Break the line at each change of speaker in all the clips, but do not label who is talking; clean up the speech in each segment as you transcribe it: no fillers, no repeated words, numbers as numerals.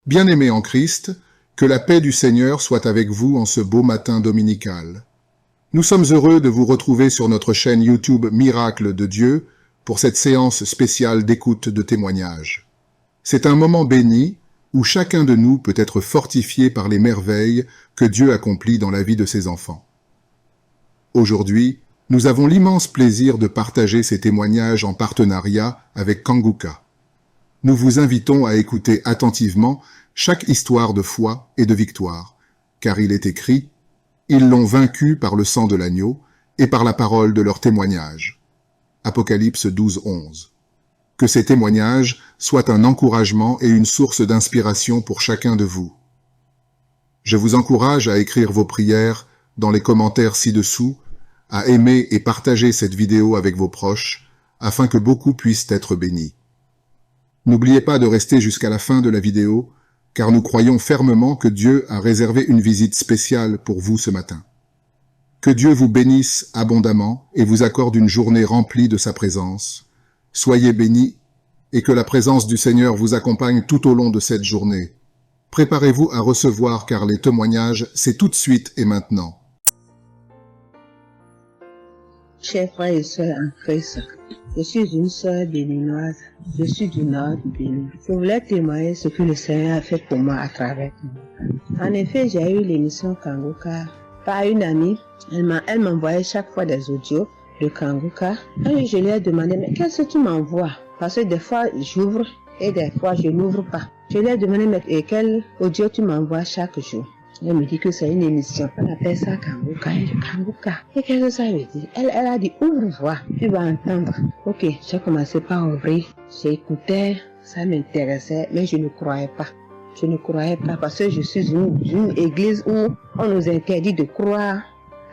Bien-aimés en Christ, que la paix du Seigneur soit avec vous en ce beau matin dominical. Nous sommes heureux de vous retrouver sur notre chaîne YouTube Miracle de Dieu pour cette séance spéciale d'écoute de témoignages. C'est un moment béni où chacun de nous peut être fortifié par les merveilles que Dieu accomplit dans la vie de ses enfants. Aujourd'hui, nous avons l'immense plaisir de partager ces témoignages en partenariat avec Kanguka. Nous vous invitons à écouter attentivement chaque histoire de foi et de victoire, car il est écrit « Ils l'ont vaincu par le sang de l'agneau et par la parole de leur témoignage ». Apocalypse 12:11. Que ces témoignages soient un encouragement et une source d'inspiration pour chacun de vous. Je vous encourage à écrire vos prières dans les commentaires ci-dessous, à aimer et partager cette vidéo avec vos proches, afin que beaucoup puissent être bénis. N'oubliez pas de rester jusqu'à la fin de la vidéo, car nous croyons fermement que Dieu a réservé une visite spéciale pour vous ce matin. Que Dieu vous bénisse abondamment et vous accorde une journée remplie de sa présence. Soyez bénis et que la présence du Seigneur vous accompagne tout au long de cette journée. Préparez-vous à recevoir car les témoignages, c'est tout de suite et maintenant.
Chers frères et sœurs en Christ, je suis une sœur béninoise, je suis du nord du Bénin. Je voulais témoigner ce que le Seigneur a fait pour moi à travers moi. En effet, j'ai eu l'émission Kanguka par une amie. Elle m'envoyait chaque fois des audios de Kanguka. Et je lui ai demandé, mais qu'est-ce que tu m'envoies? Parce que des fois, j'ouvre et des fois, je n'ouvre pas. Je lui ai demandé, mais quel audio tu m'envoies chaque jour? Elle me dit que c'est une émission. On appelle ça Kanguka. Et Kanguka. Et qu'est-ce que ça veut dire? Elle a dit, ouvre-toi, tu vas entendre. Ok, j'ai commencé par ouvrir. J'écoutais, ça m'intéressait, mais je ne croyais pas. Je ne croyais pas parce que je suis une église où on nous interdit de croire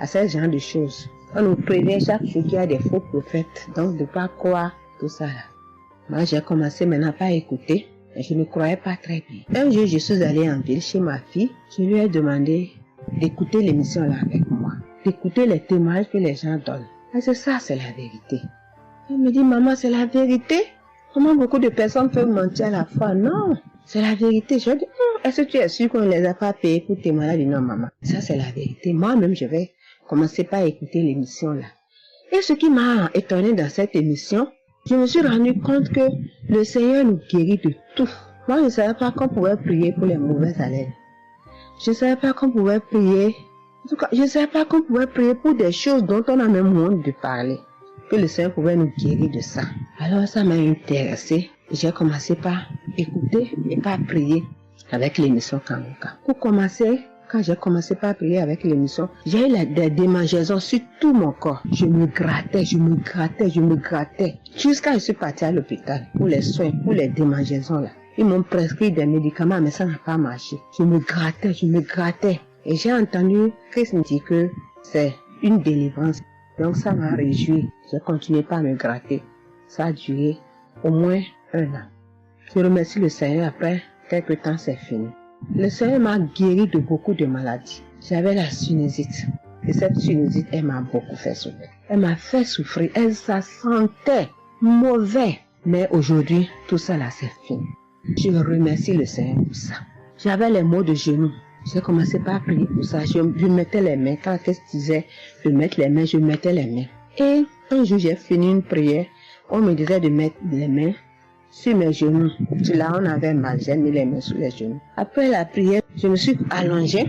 à ce genre de choses. On nous prévient chaque jour qu'il y a des faux prophètes, donc de ne pas croire tout ça. Moi, j'ai commencé maintenant à écouter. Je ne croyais pas très bien. Un jour, je suis allée en ville chez ma fille. Je lui ai demandé d'écouter l'émission là avec moi, d'écouter les témoignages que les gens donnent. Et c'est ça, c'est la vérité. Elle me dit, maman, c'est la vérité? Comment beaucoup de personnes peuvent mentir à la fois? Non, c'est la vérité. Je lui ai dit, est-ce que tu es sûr qu'on ne les a pas payés pour témoigner? Elle dit, non, maman, ça c'est la vérité. Moi-même, je vais commencer par écouter l'émission là. Et ce qui m'a étonné dans cette émission, je me suis rendu compte que le Seigneur nous guérit de tout. Moi, je ne savais pas qu'on pouvait prier pour les mauvaises haleines. Je ne savais pas qu'on pouvait prier. En tout cas, je ne savais pas qu'on pouvait prier pour des choses dont on a même honte de parler. Que le Seigneur pouvait nous guérir de ça. Alors, ça m'a intéressé. J'ai commencé par écouter et par prier avec l'émission Kanguka. Pour commencer, quand j'ai commencé par prier avec l'émission, j'ai eu des démangeaisons sur tout mon corps. Je me grattais. Jusqu'à ce que je suis partie à l'hôpital pour les soins, pour les démangeaisons là. Ils m'ont prescrit des médicaments, mais ça n'a pas marché. Je me grattais. Et j'ai entendu Christ me dire que c'est une délivrance. Donc ça m'a réjoui. J'ai continué par me gratter. Ça a duré au moins 1 an. Je remercie le Seigneur, après quelques temps c'est fini. Le Seigneur m'a guéri de beaucoup de maladies. J'avais la sinusite. Et cette sinusite, elle m'a beaucoup fait souffrir. Elle m'a fait souffrir. Ça sentait mauvais. Mais aujourd'hui, tout ça là, c'est fini. Je remercie le Seigneur pour ça. J'avais les maux de genoux. J'ai commencé par prier pour ça. Je mettais les mains. Quand qu'est-ce que disait de mettre les mains, je mettais les mains. Et un jour, j'ai fini une prière. On me disait de mettre les mains sur mes genoux. Là, on avait mal. J'ai mis les mains sur les genoux. Après la prière, je me suis allongée.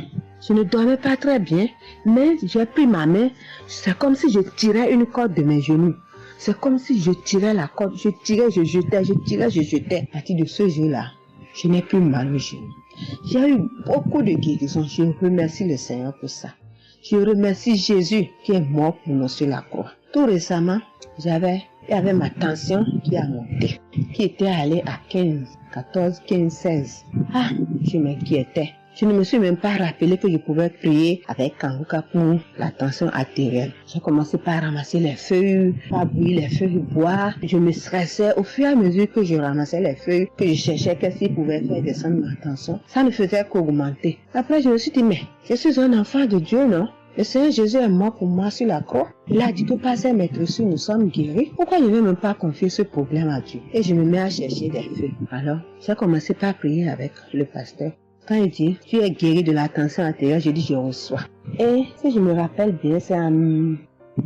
Je ne dormais pas très bien. Mais j'ai pris ma main. C'est comme si je tirais une corde de mes genoux. C'est comme si je tirais la corde. Je tirais, je jetais. À partir de ce jour-là, je n'ai plus mal aux genoux. J'ai eu beaucoup de guérisons. Je remercie le Seigneur pour ça. Je remercie Jésus qui est mort pour nous sur la croix. Tout récemment, il y avait ma tension qui a monté, qui était allée à 14, 15, 16. Ah, je m'inquiétais. Je ne me suis même pas rappelé que je pouvais prier avec Kanguka pour la tension artérielle. J'ai commencé par ramasser les feuilles, par bouillir les feuilles, boire. Je me stressais au fur et à mesure que je ramassais les feuilles, que je cherchais qu'est-ce qui pouvait faire descendre ma tension. Ça ne faisait qu'augmenter. Après, je me suis dit, mais je suis un enfant de Dieu, non? Le Seigneur Jésus est mort pour moi sur la croix. Il a dit que par ses maîtresses, nous sommes guéris. Pourquoi je ne vais même pas confier ce problème à Dieu? Et je me mets à chercher des feux. Alors, j'ai commencé par prier avec le pasteur. Quand il dit, tu es guéri de la tension artérielle, je dis, je reçois. Et si je me rappelle bien, c'est en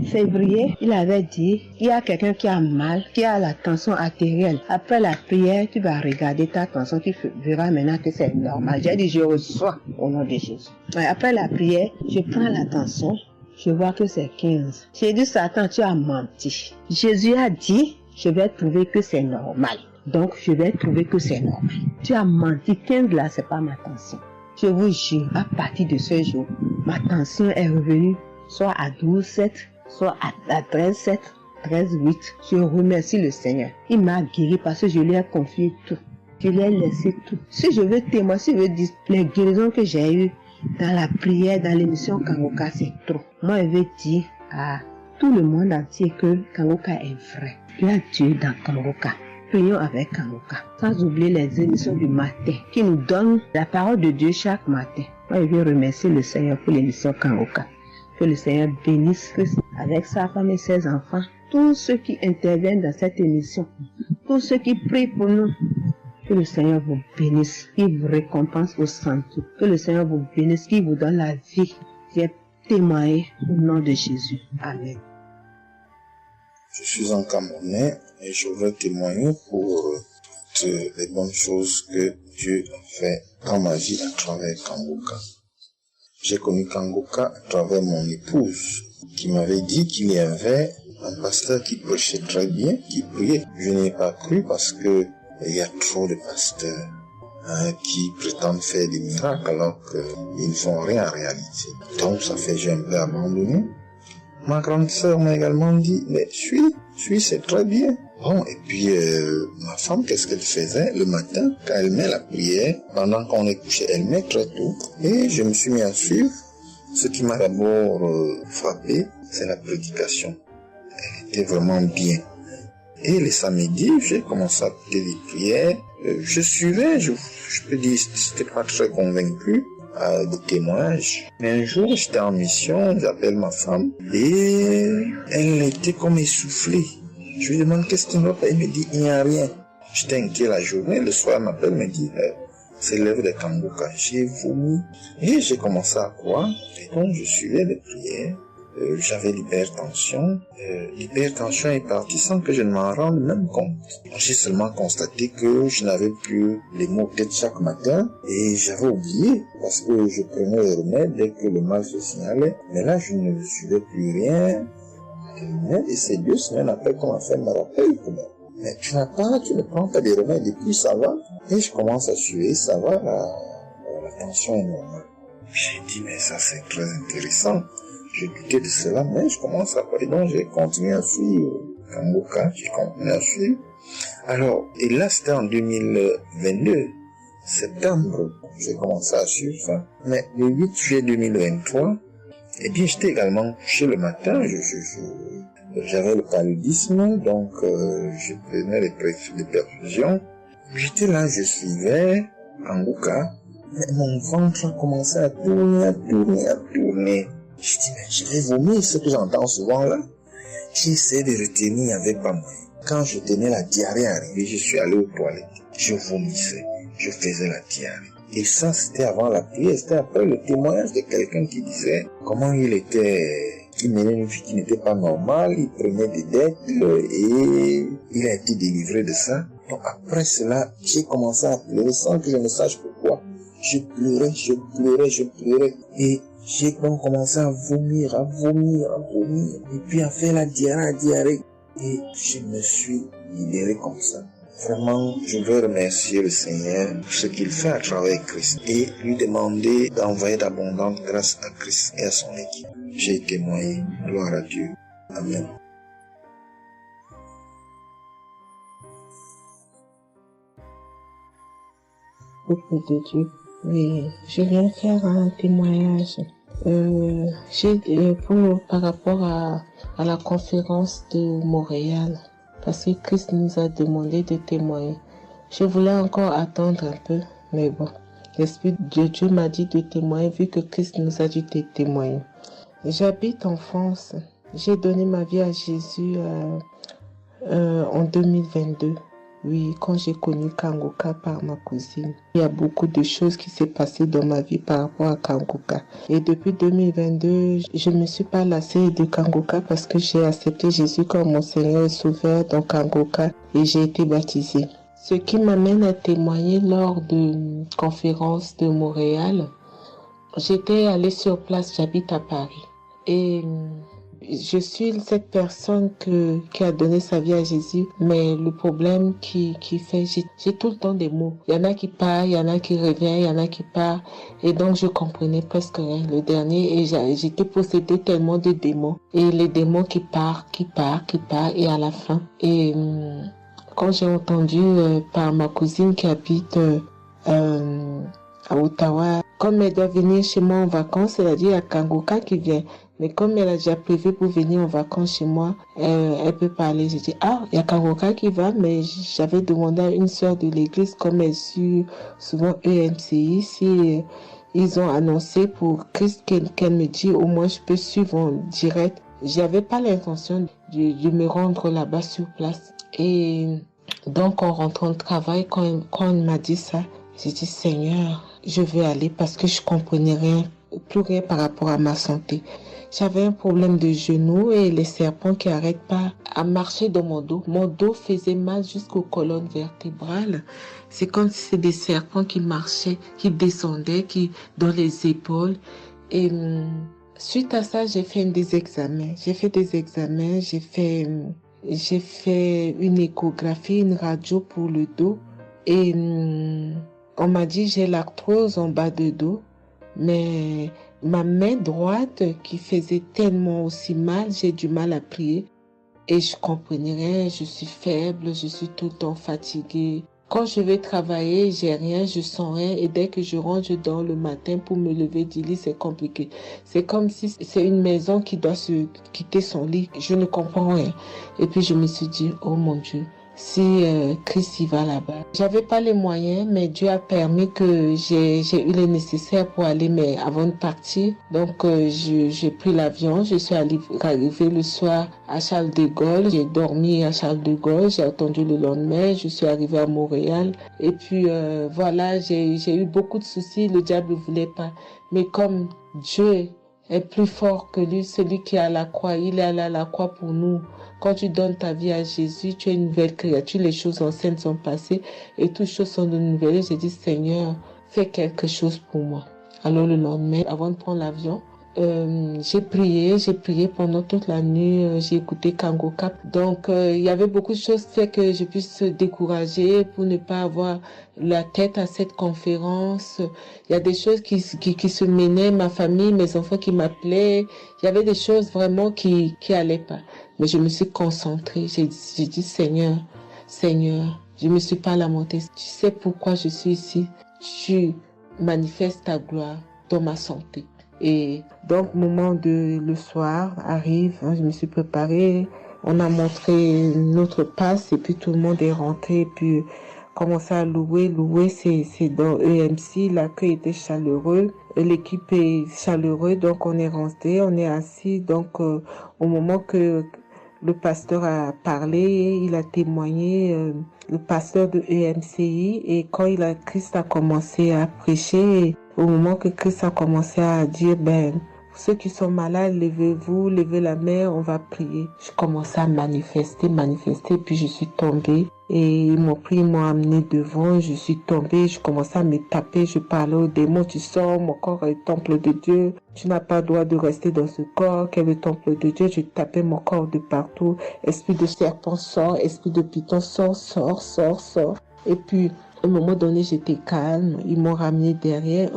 février, il avait dit, il y a quelqu'un qui a mal, qui a la tension artérielle. Après la prière, tu vas regarder ta tension, tu verras maintenant que c'est normal. J'ai dit, je reçois au nom de Jésus. Et après la prière, je prends la tension, je vois que c'est 15. J'ai dit, Satan, tu as menti. Jésus a dit, je vais trouver que c'est normal. Donc, je vais trouver que c'est normal. Tu as menti, 15 là, c'est pas ma tension. Je vous jure, à partir de ce jour, ma tension est revenue soit à 12,7, soit à 13,7, 13,8. Je remercie le Seigneur. Il m'a guéri parce que je lui ai confié tout. Je lui ai laissé tout. Si je veux témoigner, si je veux dire les guérisons que j'ai eues dans la prière, dans l'émission Kangoka, c'est trop. Moi, je veux dire à tout le monde entier que Kangoka est vrai. Il y a Dieu dans Kangoka. Prions avec Kangoka. Sans oublier les émissions du matin qui nous donnent la parole de Dieu chaque matin. Moi, je veux remercier le Seigneur pour l'émission Kangoka. Que le Seigneur bénisse Christ avec sa femme et ses enfants. Tous ceux qui interviennent dans cette émission. Tous ceux qui prient pour nous. Que le Seigneur vous bénisse. Qu'il vous récompense au centre. Que le Seigneur vous bénisse. Qu'il vous donne la vie. J'ai témoigné au nom de Jésus. Amen.
Je suis un Camerounais et je veux témoigner pour toutes les bonnes choses que Dieu a fait dans ma vie à travers Kangoka. J'ai connu Kangoka à travers mon épouse qui m'avait dit qu'il y avait un pasteur qui prêchait très bien, qui priait. Je n'ai pas cru parce que il y a trop de pasteurs qui prétendent faire des miracles alors qu'ils ne font rien en réalité. Donc ça fait j'ai un peu abandonné. Ma grande sœur m'a également dit, mais suis, c'est très bien. Bon, et puis ma femme, qu'est-ce qu'elle faisait le matin quand elle met la prière, pendant qu'on est couché, elle met très tôt. Et je me suis mis à suivre. Ce qui m'a d'abord frappé, c'est la prédication. Elle était vraiment bien. Et les samedis, j'ai commencé à écouter les prières. Je suivais, je peux dire, j'étais pas très convaincu de témoignages. Mais un jour, j'étais en mission, j'appelle ma femme et elle était comme essoufflée. Je lui demande qu'est-ce qui ne va pas. Elle me dit, il n'y a rien. J'étais inquiet la journée, le soir, elle m'appelle, me dit, c'est l'œuvre de Kangoka. J'ai vomi et j'ai commencé à croire. Et donc, je suivais les prières. J'avais l'hypertension. L'hypertension est partie sans que je ne m'en rende même compte. J'ai seulement constaté que je n'avais plus les maux de tête chaque matin et j'avais oublié parce que je prenais les remèdes dès que le mal se signalait. Mais là, je ne suivais plus rien. Et c'est 2 semaines après qu'on m'a fait me rappelle que mais tu ne prends pas des remèdes et puis ça va. Et je commence à suivre, ça va, la tension est normale. J'ai dit, mais ça c'est très intéressant. Je doutais de cela, mais je commence à parler. Donc, j'ai continué à suivre Kangoka, j'ai continué à suivre. Alors, et là, c'était en 2022, septembre, j'ai commencé à suivre ça. Mais le 8 juillet 2023, eh bien, j'étais également couché le matin, j'avais le paludisme, donc je prenais les perfusions. J'étais là, je suivais Kangoka, mais mon ventre a commencé à tourner. Je dis, mais je vais vomir, ce que j'entends souvent là. J'ai essayé de retenir, il n'y avait pas moyen. Quand je tenais la diarrhée arrivée, je suis allé aux toilettes. Je vomissais, je faisais la diarrhée. Et ça, c'était avant la prière, c'était après le témoignage de quelqu'un qui disait comment il menait une vie qui n'était pas normale, il prenait des dettes et il a été délivré de ça. Donc après cela, j'ai commencé à pleurer sans que je ne sache pourquoi. Je pleurais et j'ai donc commencé à vomir, et puis à faire la diarrhée. Et je me suis libéré comme ça. Vraiment, je veux remercier le Seigneur pour ce qu'il fait à travers Christ et lui demander d'envoyer d'abondantes grâces à Christ et à son équipe. J'ai témoigné. Gloire à Dieu. Amen.
Beaucoup de Dieu. Oui, je viens faire un témoignage. Par rapport à la conférence de Montréal, parce que Christ nous a demandé de témoigner. Je voulais encore attendre un peu, mais bon, l'Esprit de Dieu m'a dit de témoigner vu que Christ nous a dit de témoigner. J'habite en France. J'ai donné ma vie à Jésus en 2022. Oui, quand j'ai connu Kangoka par ma cousine. Il y a beaucoup de choses qui s'est passées dans ma vie par rapport à Kangoka. Et depuis 2022, je ne me suis pas lassée de Kangoka parce que j'ai accepté Jésus comme mon Seigneur et Sauveur dans Kangoka et j'ai été baptisée. Ce qui m'amène à témoigner lors de conférence de Montréal, j'étais allée sur place, j'habite à Paris. Et je suis cette personne qui a donné sa vie à Jésus, mais le problème qui fait, j'ai tout le temps des mots. Il y en a qui partent, il y en a qui reviennent, il y en a qui partent. Et donc, je comprenais presque rien. Le dernier, et j'étais possédée tellement de démons. Et les démons qui partent, et à la fin. Et quand j'ai entendu par ma cousine qui habite à Ottawa, comme elle doit venir chez moi en vacances, elle a dit à Kangoka qui vient. Mais comme elle a déjà prévu pour venir en vacances chez moi, elle peut parler. J'ai dit, il y a Kangoka qui va, mais j'avais demandé à une sœur de l'église, comme elle suit souvent EMCI, si ils ont annoncé pour Christ qu'elle me dit, au moins je peux suivre en direct. J'avais pas l'intention de me rendre là-bas sur place. Et donc, en rentrant de travail, quand elle m'a dit ça, j'ai dit, Seigneur, je vais aller parce que je comprenais plus rien par rapport à ma santé. J'avais un problème de genou et les serpents qui n'arrêtent pas à marcher dans mon dos. Mon dos faisait mal jusqu'aux colonnes vertébrales. C'est comme si c'était des serpents qui marchaient, qui descendaient, dans les épaules. Et suite à ça, j'ai fait des examens. J'ai fait une échographie, une radio pour le dos. Et on m'a dit j'ai l'arthrose en bas de dos. Mais ma main droite qui faisait tellement aussi mal, j'ai du mal à plier. Et je comprenais rien, je suis faible, je suis tout le temps fatiguée. Quand je vais travailler, j'ai rien, je sens rien. Et dès que je rentre, je dors le matin pour me lever du lit, c'est compliqué. C'est comme si c'est une maison qui doit se quitter son lit. Je ne comprends rien. Et puis je me suis dit, oh mon Dieu, si Christ y va là-bas. J'avais pas les moyens, mais Dieu a permis que j'ai eu les nécessaires pour aller, mais avant de partir. Donc j'ai pris l'avion, je suis arrivée le soir à Charles de Gaulle, j'ai dormi à Charles de Gaulle, j'ai attendu le lendemain, je suis arrivée à Montréal. Et puis voilà, j'ai eu beaucoup de soucis, le diable ne voulait pas. Mais comme Dieu est plus fort que lui, celui qui est à la croix, il est allé à la croix pour nous. Quand tu donnes ta vie à Jésus, tu es une nouvelle créature, les choses anciennes sont passées et toutes choses sont de nouvelles. J'ai dit, Seigneur, fais quelque chose pour moi. Alors le lendemain, avant de prendre l'avion, j'ai prié pendant toute la nuit, j'ai écouté Kangoka. Donc il y avait beaucoup de choses qui fait que je puisse décourager pour ne pas avoir la tête à cette conférence. Il y a des choses qui se menaient, ma famille, mes enfants qui m'appelaient. Il y avait des choses vraiment qui allaient pas. Mais je me suis concentrée. J'ai dit, Seigneur, je me suis pas lamentée. Tu sais pourquoi je suis ici. Tu manifestes ta gloire dans ma santé. Et donc, le soir arrive, je me suis préparée. On a montré notre passe et puis tout le monde est rentré et puis commencé à louer. Louer, c'est dans EMC. L'accueil était chaleureux. L'équipe est chaleureuse. Donc, on est rentré, on est assis. Donc, au moment que le pasteur a parlé, il a témoigné, le pasteur de EMCI, et quand Christ a commencé à prêcher, au moment que Christ a commencé à dire, ceux qui sont malades, levez-vous, levez la main, on va prier. Je commençais à manifester, puis je suis tombée. Et ils m'ont pris, ils m'ont amené devant, je suis tombée, je commençais à me taper, je parlais aux démons, tu sors, mon corps est le temple de Dieu, tu n'as pas le droit de rester dans ce corps, qui est le temple de Dieu, je tapais mon corps de partout, esprit de serpent sort, esprit de python sort. Et puis, à un moment donné, j'étais calme. Ils m'ont ramené derrière.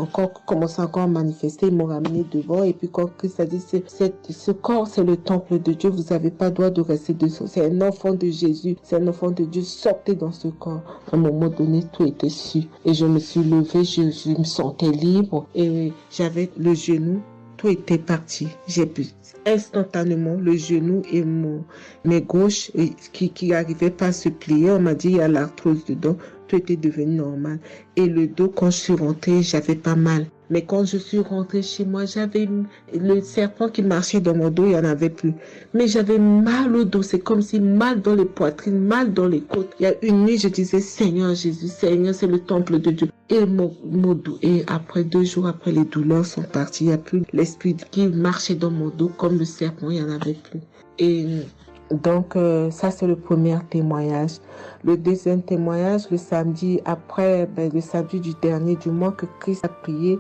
Commençait encore à manifester. Ils m'ont ramené devant. Et puis, quand Christ a dit, ce corps, c'est le temple de Dieu. Vous n'avez pas le droit de rester dessous. C'est un enfant de Jésus. C'est un enfant de Dieu. Sortez dans ce corps. À un moment donné, tout était su. Et je me suis levée. Je me sentais libre. Et j'avais le genou. Tout était parti. J'ai pu instantanément le genou et mes gauches qui n'arrivaient pas à se plier. On m'a dit, il y a l'arthrose dedans. Tout était devenu normal. Et le dos, quand je suis rentrée, j'avais pas mal. Mais quand je suis rentrée chez moi, j'avais le serpent qui marchait dans mon dos, il n'y en avait plus. Mais j'avais mal au dos, c'est comme si mal dans les poitrines, mal dans les côtes. Il y a une nuit, je disais, Seigneur Jésus, Seigneur, c'est le temple de Dieu. Et mon dos, et après 2 jours après, les douleurs sont parties. Il n'y a plus l'esprit qui marchait dans mon dos comme le serpent, il n'y en avait plus. Et donc, ça, c'est le premier témoignage. Le deuxième témoignage, le samedi après, le samedi du dernier du mois que Christ a prié,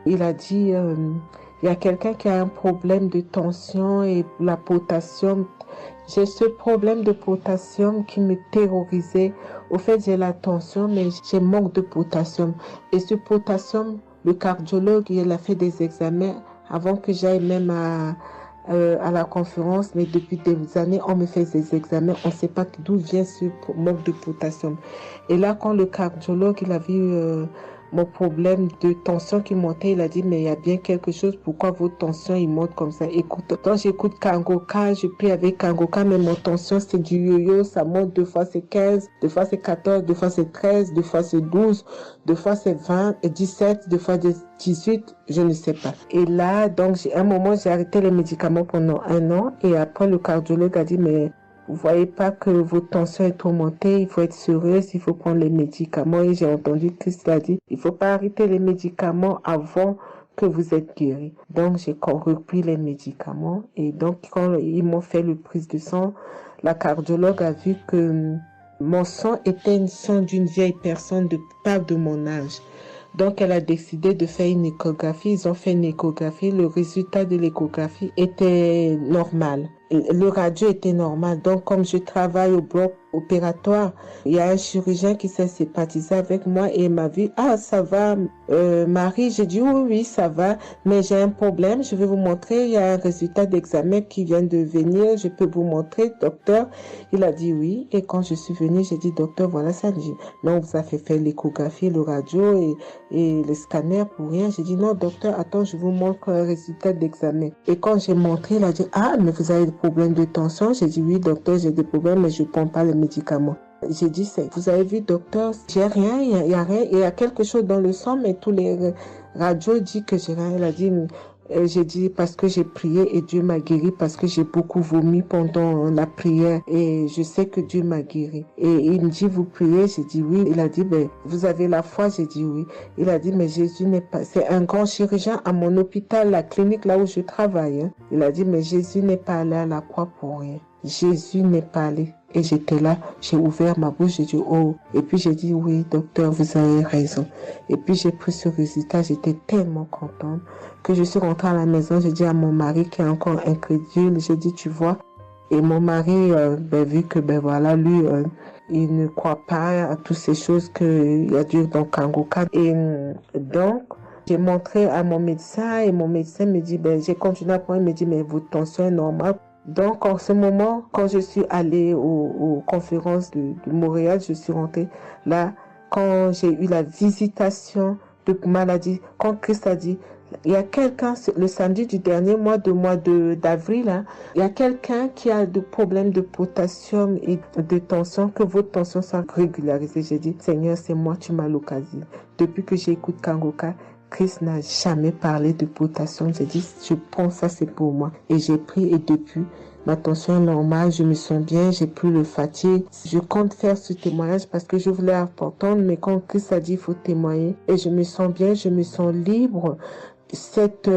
il a dit, il y a quelqu'un qui a un problème de tension et la potassium. J'ai ce problème de potassium qui me terrorisait. Au fait, j'ai la tension, mais j'ai manque de potassium. Et ce potassium, le cardiologue, il a fait des examens avant que j'aille même à la conférence, mais depuis des années, on me fait des examens, on ne sait pas d'où vient ce manque de potassium. Et là, quand le cardiologue, il a vu mon problème de tension qui montait, il a dit, mais il y a bien quelque chose, pourquoi votre tension, il monte comme ça? Écoute, quand j'écoute Kangoka, je prie avec Kangoka, mais mon tension, c'est du yo-yo, ça monte, 2 fois c'est 15, 2 fois c'est 14, 2 fois c'est 13, 2 fois c'est 12, 2 fois c'est 20, et 17, 2 fois 18, je ne sais pas. Et là, donc, un moment, j'ai arrêté les médicaments pendant 1 an, et après, le cardiologue a dit, mais vous voyez pas que votre tension est trop montée, il faut être sérieuse, il faut prendre les médicaments. Et j'ai entendu Christ a dit, il faut pas arrêter les médicaments avant que vous êtes guéri. Donc, j'ai repris les médicaments. Et donc, quand ils m'ont fait le prise de sang, la cardiologue a vu que mon sang était une sang d'une vieille personne, pas de mon âge. Donc, elle a décidé de faire une échographie. Ils ont fait une échographie. Le résultat de l'échographie était normal. Le radio était normal. Donc, comme je travaille au bloc opératoire, il y a un chirurgien qui s'est sympathisé avec moi et il m'a vu. Ah, ça va, Marie? J'ai dit oui, ça va, mais j'ai un problème. Je vais vous montrer. Il y a un résultat d'examen qui vient de venir. Je peux vous montrer, docteur? Il a dit oui. Et quand je suis venue, j'ai dit, docteur, voilà ça. Dit, non, vous avez fait l'échographie, le radio et le scanner pour rien. J'ai dit, non, docteur, attends, je vous montre un résultat d'examen. Et quand j'ai montré, il a dit, ah, mais vous avez des problèmes de tension? J'ai dit, oui, docteur, j'ai des problèmes, mais je ne prends pas les médicaments. J'ai dit, vous avez vu, docteur, j'ai rien, il y a rien, il y a quelque chose dans le sang, mais tous les radios disent que j'ai rien. Il a dit, j'ai dit parce que j'ai prié et Dieu m'a guéri, parce que j'ai beaucoup vomi pendant la prière et je sais que Dieu m'a guéri. Et il me dit, vous priez? J'ai dit oui. Il a dit, vous avez la foi? J'ai dit oui. Il a dit, mais Jésus n'est pas, c'est un grand chirurgien à mon hôpital, la clinique là où je travaille. Hein. Il a dit, mais Jésus n'est pas allé à la croix pour rien. Jésus n'est pas allé. Et j'étais là, j'ai ouvert ma bouche, j'ai dit oh. Et puis j'ai dit oui, docteur, vous avez raison. Et puis j'ai pris ce résultat, j'étais tellement contente que je suis rentrée à la maison, j'ai dit à mon mari qui est encore incrédule, j'ai dit tu vois. Et mon mari, vu que voilà, lui, il ne croit pas à toutes ces choses qu'il y a Dieu dans Kangoka. Et donc, j'ai montré à mon médecin et mon médecin me dit, j'ai continué à prendre, il me dit, mais votre tension est normale. Donc, en ce moment, quand je suis allée aux conférences de Montréal, je suis rentrée là, quand j'ai eu la visitation de maladie, quand Christ a dit, il y a quelqu'un, le samedi du dernier mois d'avril, hein, il y a quelqu'un qui a des problèmes de potassium et de tension, que votre tension soit régularisée. J'ai dit, Seigneur, c'est moi, tu m'as l'occasion. Depuis que j'écoute Kangoka, Christ n'a jamais parlé de potassium. J'ai dit, je prends ça, c'est pour moi. Et j'ai pris et depuis, ma tension est normale, je me sens bien, j'ai plus le fatigue. Je compte faire ce témoignage parce que je voulais entendre, mais quand Christ a dit, il faut témoigner. Et je me sens bien, je me sens libre. Cette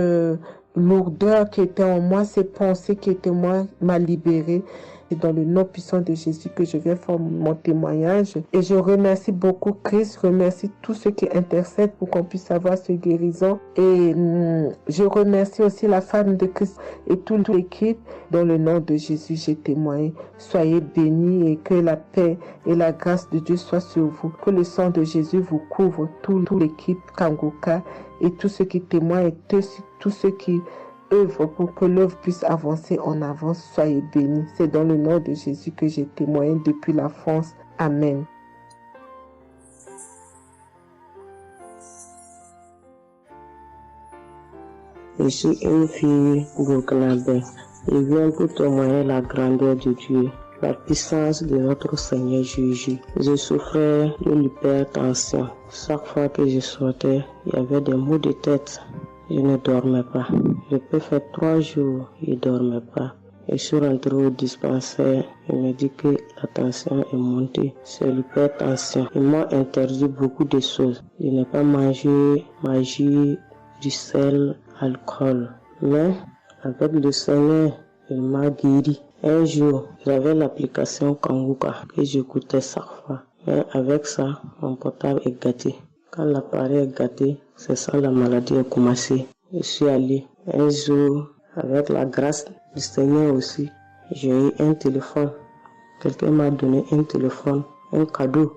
lourdeur qui était en moi, ces pensées qui étaient en moi, m'a libérée. C'est dans le nom puissant de Jésus que je viens faire mon témoignage. Et je remercie beaucoup Christ, je remercie tous ceux qui intercèdent pour qu'on puisse avoir ce guérison. Et je remercie aussi la femme de Christ et toute l'équipe. Dans le nom de Jésus, j'ai témoigné. Soyez bénis et que la paix et la grâce de Dieu soient sur vous. Que le sang de Jésus vous couvre, toute l'équipe Kangoka et tous ceux qui témoignent et tous ceux qui œuvre pour que l'œuvre puisse avancer en avant. Soyez bénis. C'est dans le nom de Jésus que j'ai témoigné depuis la France. Amen.
Je suis une fille burkinabé. Je viens pour témoigner la grandeur de Dieu.
la puissance de notre Seigneur Jésus. Je souffrais de l'hypertension. Chaque fois que je sortais, il y avait des maux de tête. Je ne dormais pas. Je peux faire 3 jours, je ne dormais pas. Je suis rentré au dispensaire, il m'a dit que la tension est montée, c'est l'hypertension. Ils m'ont interdit beaucoup de choses. Je n'ai pas mangé, du sel, alcool. Mais avec le Seigneur, il m'a guéri. Un jour, j'avais l'application Kanguka que j'écoutais chaque fois. Mais avec ça, mon portable est gâté. Quand l'appareil est gâté, c'est ça la maladie a commencé. Je suis allé un jour, avec la grâce du Seigneur aussi, j'ai eu un téléphone. Quelqu'un m'a donné un téléphone, un cadeau.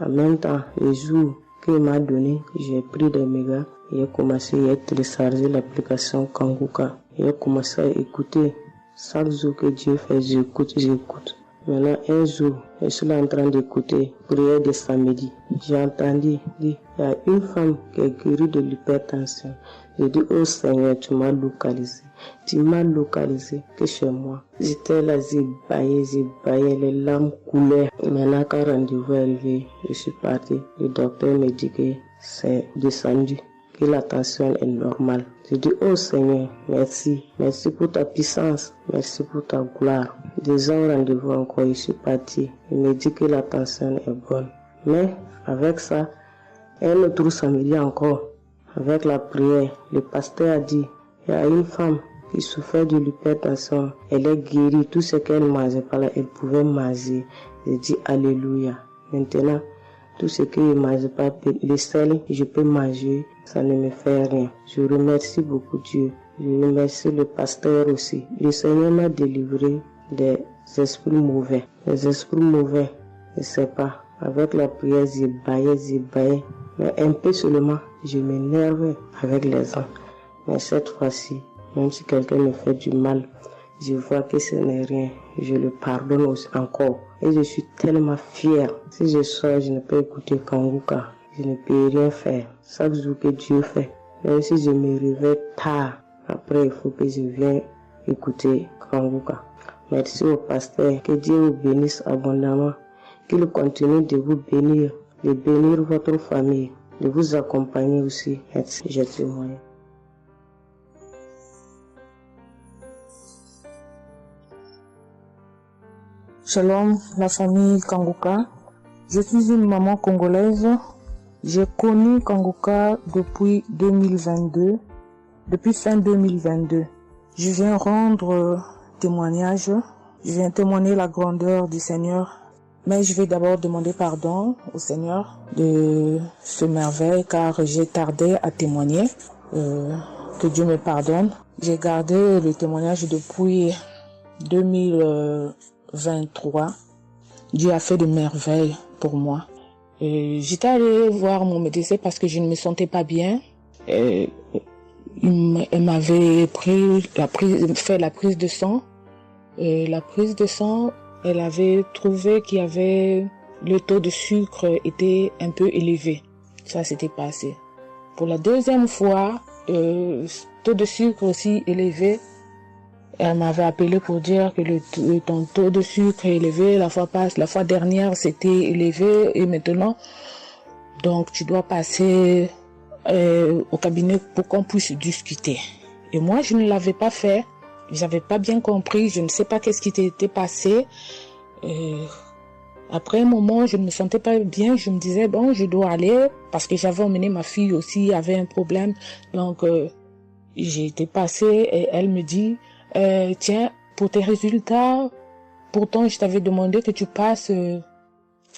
En même temps, le jour qu'il m'a donné, j'ai pris des mégas et j'ai commencé à télécharger l'application Kanguka. J'ai commencé à écouter. Chaque jour que Dieu fait, j'écoute. Maintenant, un jour, je suis là en train d'écouter prière de samedi. J'ai entendu dire, il y a une femme qui est guérie de l'hypertension. J'ai dit, oh Seigneur, tu m'as localisé. Tu m'as localisé que chez moi. J'étais là, j'ai baillé, les larmes coulaient. Maintenant, quand le rendez-vous est arrivé, je suis parti. Le docteur me dit que c'est descendu, que la tension est normale. Je dis, oh Seigneur, merci. Merci pour ta puissance. Merci pour ta gloire. Déjà au rendez-vous encore, je suis parti. Il me dit que la tension est bonne. Mais avec ça, un autre samedi encore, avec la prière, le pasteur a dit, il y a une femme qui souffrait de l'hypertension. Elle est guérie. Tout ce qu'elle ne mangeait pas là, elle pouvait manger. J'ai dit, alléluia. Maintenant, tout ce que je ne mange pas, le sel, je peux manger, ça ne me fait rien. Je remercie beaucoup Dieu. Je remercie le pasteur aussi. Le Seigneur m'a délivré des esprits mauvais. Les esprits mauvais, je ne sais pas. Avec la prière, j'ai baillé. Mais un peu seulement, je m'énervais avec les gens. Mais cette fois-ci, même si quelqu'un me fait du mal, je vois que ce n'est rien. Je le pardonne aussi encore. Et je suis tellement fière. Si je sors, je ne peux écouter Kanguka. Je ne peux rien faire. Chaque jour que Dieu fait. Même si je me réveille tard, après il faut que je vienne écouter Kanguka. Merci au pasteur. Que Dieu vous bénisse abondamment. Qu'il continue de vous bénir, de bénir votre famille, de vous accompagner aussi. Merci, je témoigne.
Shalom, la famille Kanguka. Je suis une maman congolaise. J'ai connu Kanguka depuis 2022, depuis fin 2022. Je viens rendre témoignage. Je viens témoigner la grandeur du Seigneur. Mais je vais d'abord demander pardon au Seigneur de ce merveille car j'ai tardé à témoigner. Que Dieu me pardonne. J'ai gardé le témoignage depuis 2023. Dieu a fait de merveilles pour moi. J'étais allée voir mon médecin parce que je ne me sentais pas bien. Elle m'avait fait la prise de sang. La prise de sang, elle avait trouvé qu'il y avait le taux de sucre était un peu élevé. Ça s'était passé. Pour la deuxième fois, taux de sucre aussi élevé. Elle m'avait appelé pour dire que ton taux de sucre est élevé. La fois dernière, c'était élevé et maintenant, donc tu dois passer au cabinet pour qu'on puisse discuter. Et moi, je ne l'avais pas fait. J'avais pas bien compris. Je ne sais pas qu'est-ce qui était passé. Après un moment, je ne me sentais pas bien. Je me disais, bon, je dois aller parce que j'avais emmené ma fille aussi, avait un problème. Donc, j'ai été passée et elle me dit, tiens, pour tes résultats, pourtant je t'avais demandé que tu passes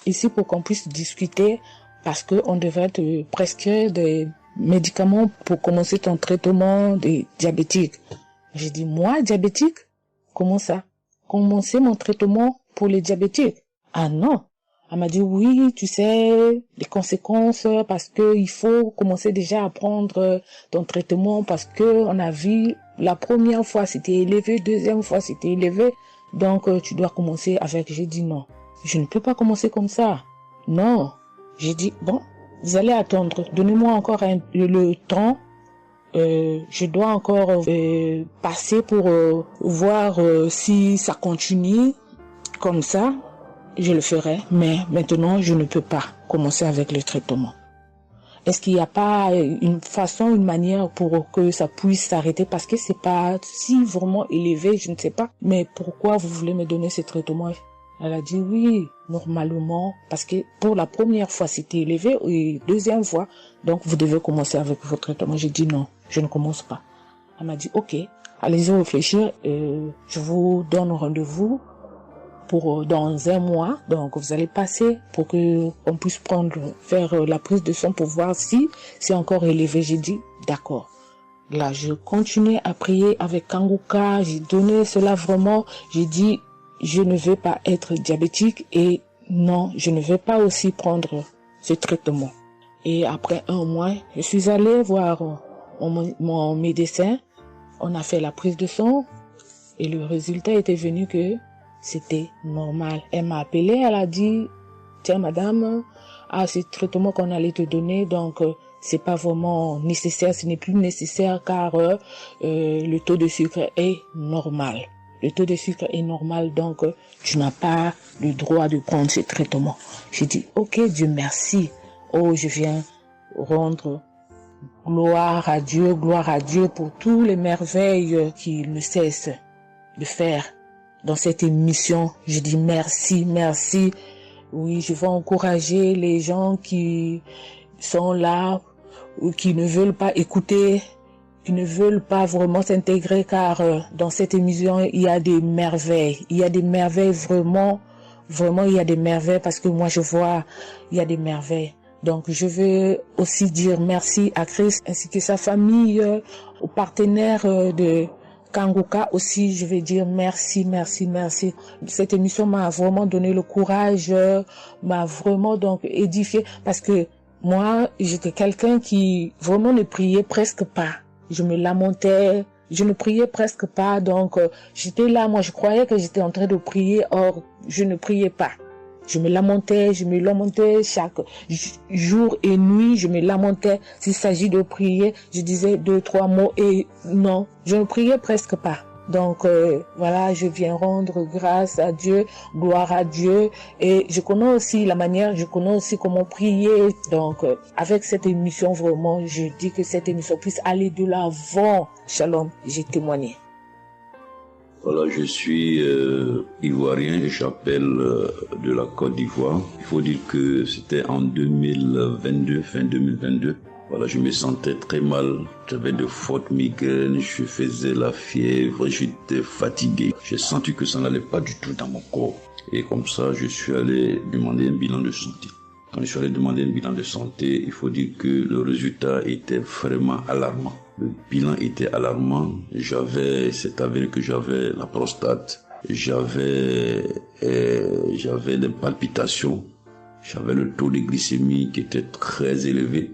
ici pour qu'on puisse discuter parce qu'on devrait te prescrire des médicaments pour commencer ton traitement de diabétique. J'ai dit, moi, diabétique? Comment ça? Commencer mon traitement pour les diabétiques? Ah non. Elle m'a dit, oui, tu sais, les conséquences, parce que il faut commencer déjà à prendre ton traitement parce que on a vu la première fois c'était élevé, deuxième fois c'était élevé, donc tu dois commencer avec. J'ai dit non, je ne peux pas commencer comme ça. Non. J'ai dit, bon, vous allez attendre, donnez-moi encore le temps. Je dois encore passer pour voir si ça continue. comme ça, je le ferai, mais maintenant, je ne peux pas commencer avec le traitement. Est-ce qu'il n'y a pas une façon, une manière pour que ça puisse s'arrêter? Parce que c'est pas si vraiment élevé, je ne sais pas. Mais pourquoi vous voulez me donner ce traitement? Elle a dit oui, normalement, parce que pour la première fois, c'était élevé, et deuxième fois, donc vous devez commencer avec votre traitement. J'ai dit non, je ne commence pas. Elle m'a dit ok, allez-y réfléchir, je vous donne rendez-vous pour dans un mois, donc vous allez passer pour que on puisse faire la prise de sang pour voir si c'est encore élevé. J'ai dit d'accord. Là, je continuais à prier avec Kanguka, j'ai donné cela vraiment, j'ai dit je ne veux pas être diabétique et non, je ne veux pas aussi prendre ce traitement. Et après un mois, je suis allée voir mon médecin, on a fait la prise de sang et le résultat était venu que c'était normal. Elle m'a appelé, elle a dit, tiens madame, ce traitement qu'on allait te donner, donc c'est pas vraiment nécessaire, ce n'est plus nécessaire car le taux de sucre est normal. Le taux de sucre est normal, donc tu n'as pas le droit de prendre ce traitement. J'ai dit, ok Dieu merci. Oh, je viens rendre gloire à Dieu pour toutes les merveilles qu'il ne cesse de faire. Dans cette émission, je dis merci, merci. Oui, je vais encourager les gens qui sont là ou qui ne veulent pas écouter, qui ne veulent pas vraiment s'intégrer, car dans cette émission, il y a des merveilles. Il y a des merveilles vraiment, il y a des merveilles parce que moi je vois, il y a des merveilles. Donc je veux aussi dire merci à Chris ainsi que sa famille, aux partenaires de Kanguka aussi, je vais dire merci. Cette émission m'a vraiment donné le courage, m'a vraiment donc édifié parce que moi, j'étais quelqu'un qui vraiment ne priait presque pas. Je me lamentais, je ne priais presque pas, donc j'étais là, moi je croyais que j'étais en train de prier, or je ne priais pas. Je me lamentais chaque jour et nuit, je me lamentais. S'il s'agit de prier, je disais 2-3 mots et non, je ne priais presque pas. Donc voilà, je viens rendre grâce à Dieu, gloire à Dieu, et je connais aussi comment prier. Donc avec cette émission, vraiment, je dis que cette émission puisse aller de l'avant. Shalom, j'ai témoigné.
Voilà, je suis ivoirien et j'appelle de la Côte d'Ivoire. Il faut dire que c'était en 2022, fin 2022. Voilà, je me sentais très mal. J'avais de fortes migraines, je faisais la fièvre, j'étais fatigué. J'ai senti que ça n'allait pas du tout dans mon corps. Et comme ça, je suis allé demander un bilan de santé. Quand je suis allé demander un bilan de santé, il faut dire que le résultat était vraiment alarmant. Le bilan était alarmant. C'est avéré que j'avais la prostate. J'avais des palpitations. J'avais le taux de glycémie qui était très élevé.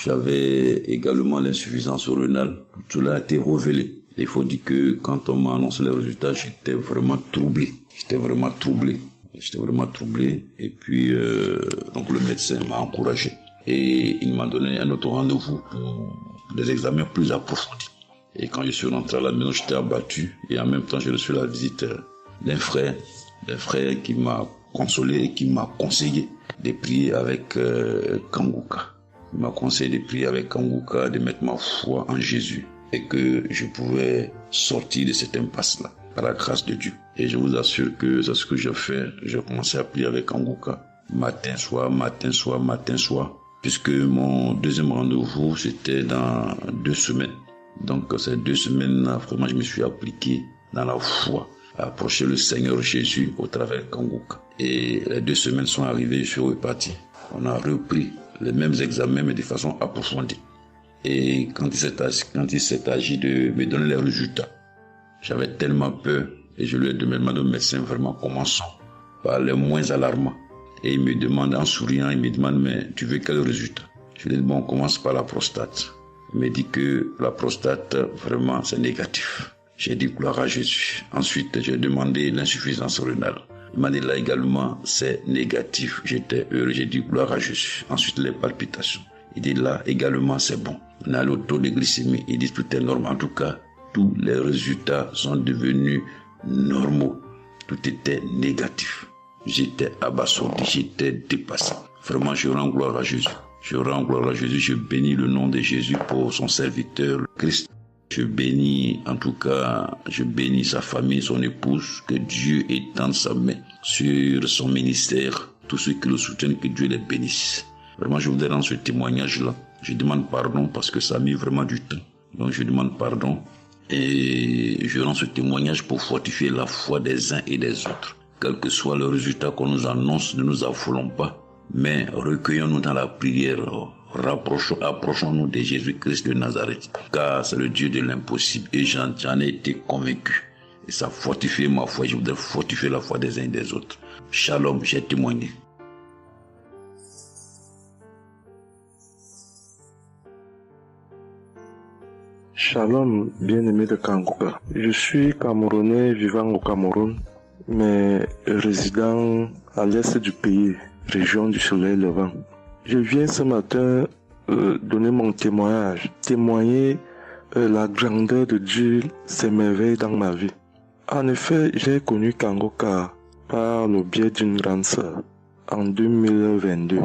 J'avais également l'insuffisance rénale. Tout cela a été révélé. Il faut dire que quand on m'a annoncé les résultats, j'étais vraiment troublé. Et puis, donc le médecin m'a encouragé. Et il m'a donné un autre rendez-vous pour des examens plus approfondis. Et quand je suis rentré à la maison, j'étais abattu. Et en même temps, j'ai reçu la visite d'un frère qui m'a consolé et qui m'a conseillé de prier avec Kanguka. Il m'a conseillé de prier avec Kanguka, de mettre ma foi en Jésus et que je pouvais sortir de cette impasse-là par la grâce de Dieu. Et je vous assure que c'est ce que j'ai fait. J'ai commencé à prier avec Kanguka matin, soir, puisque mon deuxième rendez-vous, c'était dans 2 semaines. Donc ces 2 semaines-là, vraiment, je me suis appliqué dans la foi à approcher le Seigneur Jésus au travers de Kanguka. Et les 2 semaines sont arrivées, je suis reparti. On a repris les mêmes examens, mais de façon approfondie. Et quand il s'est agi de me donner les résultats, j'avais tellement peur et je lui ai demandé au médecin vraiment commençons par les moins alarmants. Et il me demande en souriant, mais tu veux quel résultat? Je lui ai dit bon, on commence par la prostate. Il me dit que la prostate, vraiment, c'est négatif. J'ai dit gloire à Jésus. Ensuite, j'ai demandé l'insuffisance rénale. Il m'a dit là également, c'est négatif. J'étais heureux, j'ai dit gloire à Jésus. Ensuite, les palpitations. Il dit là également, c'est bon. On a le taux de glycémie. Il dit tout est normal. En tout cas, tous les résultats sont devenus normaux. Tout était négatif. J'étais abasourdi, j'étais dépassé. Vraiment, je rends gloire à Jésus. Je rends gloire à Jésus. Je bénis le nom de Jésus pour son serviteur, le Christ. Je bénis, en tout cas, je bénis sa famille, son épouse, que Dieu étende sa main sur son ministère. Tous ceux qui le soutiennent, que Dieu les bénisse. Vraiment, je voudrais rendre ce témoignage-là. Je demande pardon parce que ça a mis vraiment du temps. Donc, je demande pardon. Et je rends ce témoignage pour fortifier la foi des uns et des autres. Quel que soit le résultat qu'on nous annonce, ne nous affolons pas. Mais recueillons-nous dans la prière. Approchons-nous de Jésus-Christ de Nazareth. Car c'est le Dieu de l'impossible. Et j'en ai été convaincu. Et ça fortifie ma foi. Je voudrais fortifier la foi des uns et des autres. Shalom, j'ai témoigné.
Shalom, bien-aimé de Kangoka. Je suis Camerounais vivant au Cameroun, mais résident à l'est du pays, région du soleil levant. Je viens ce matin donner mon témoignage, témoigner la grandeur de Dieu, ses merveilles dans ma vie. En effet, j'ai connu Kangoka par le biais d'une grande sœur en 2022.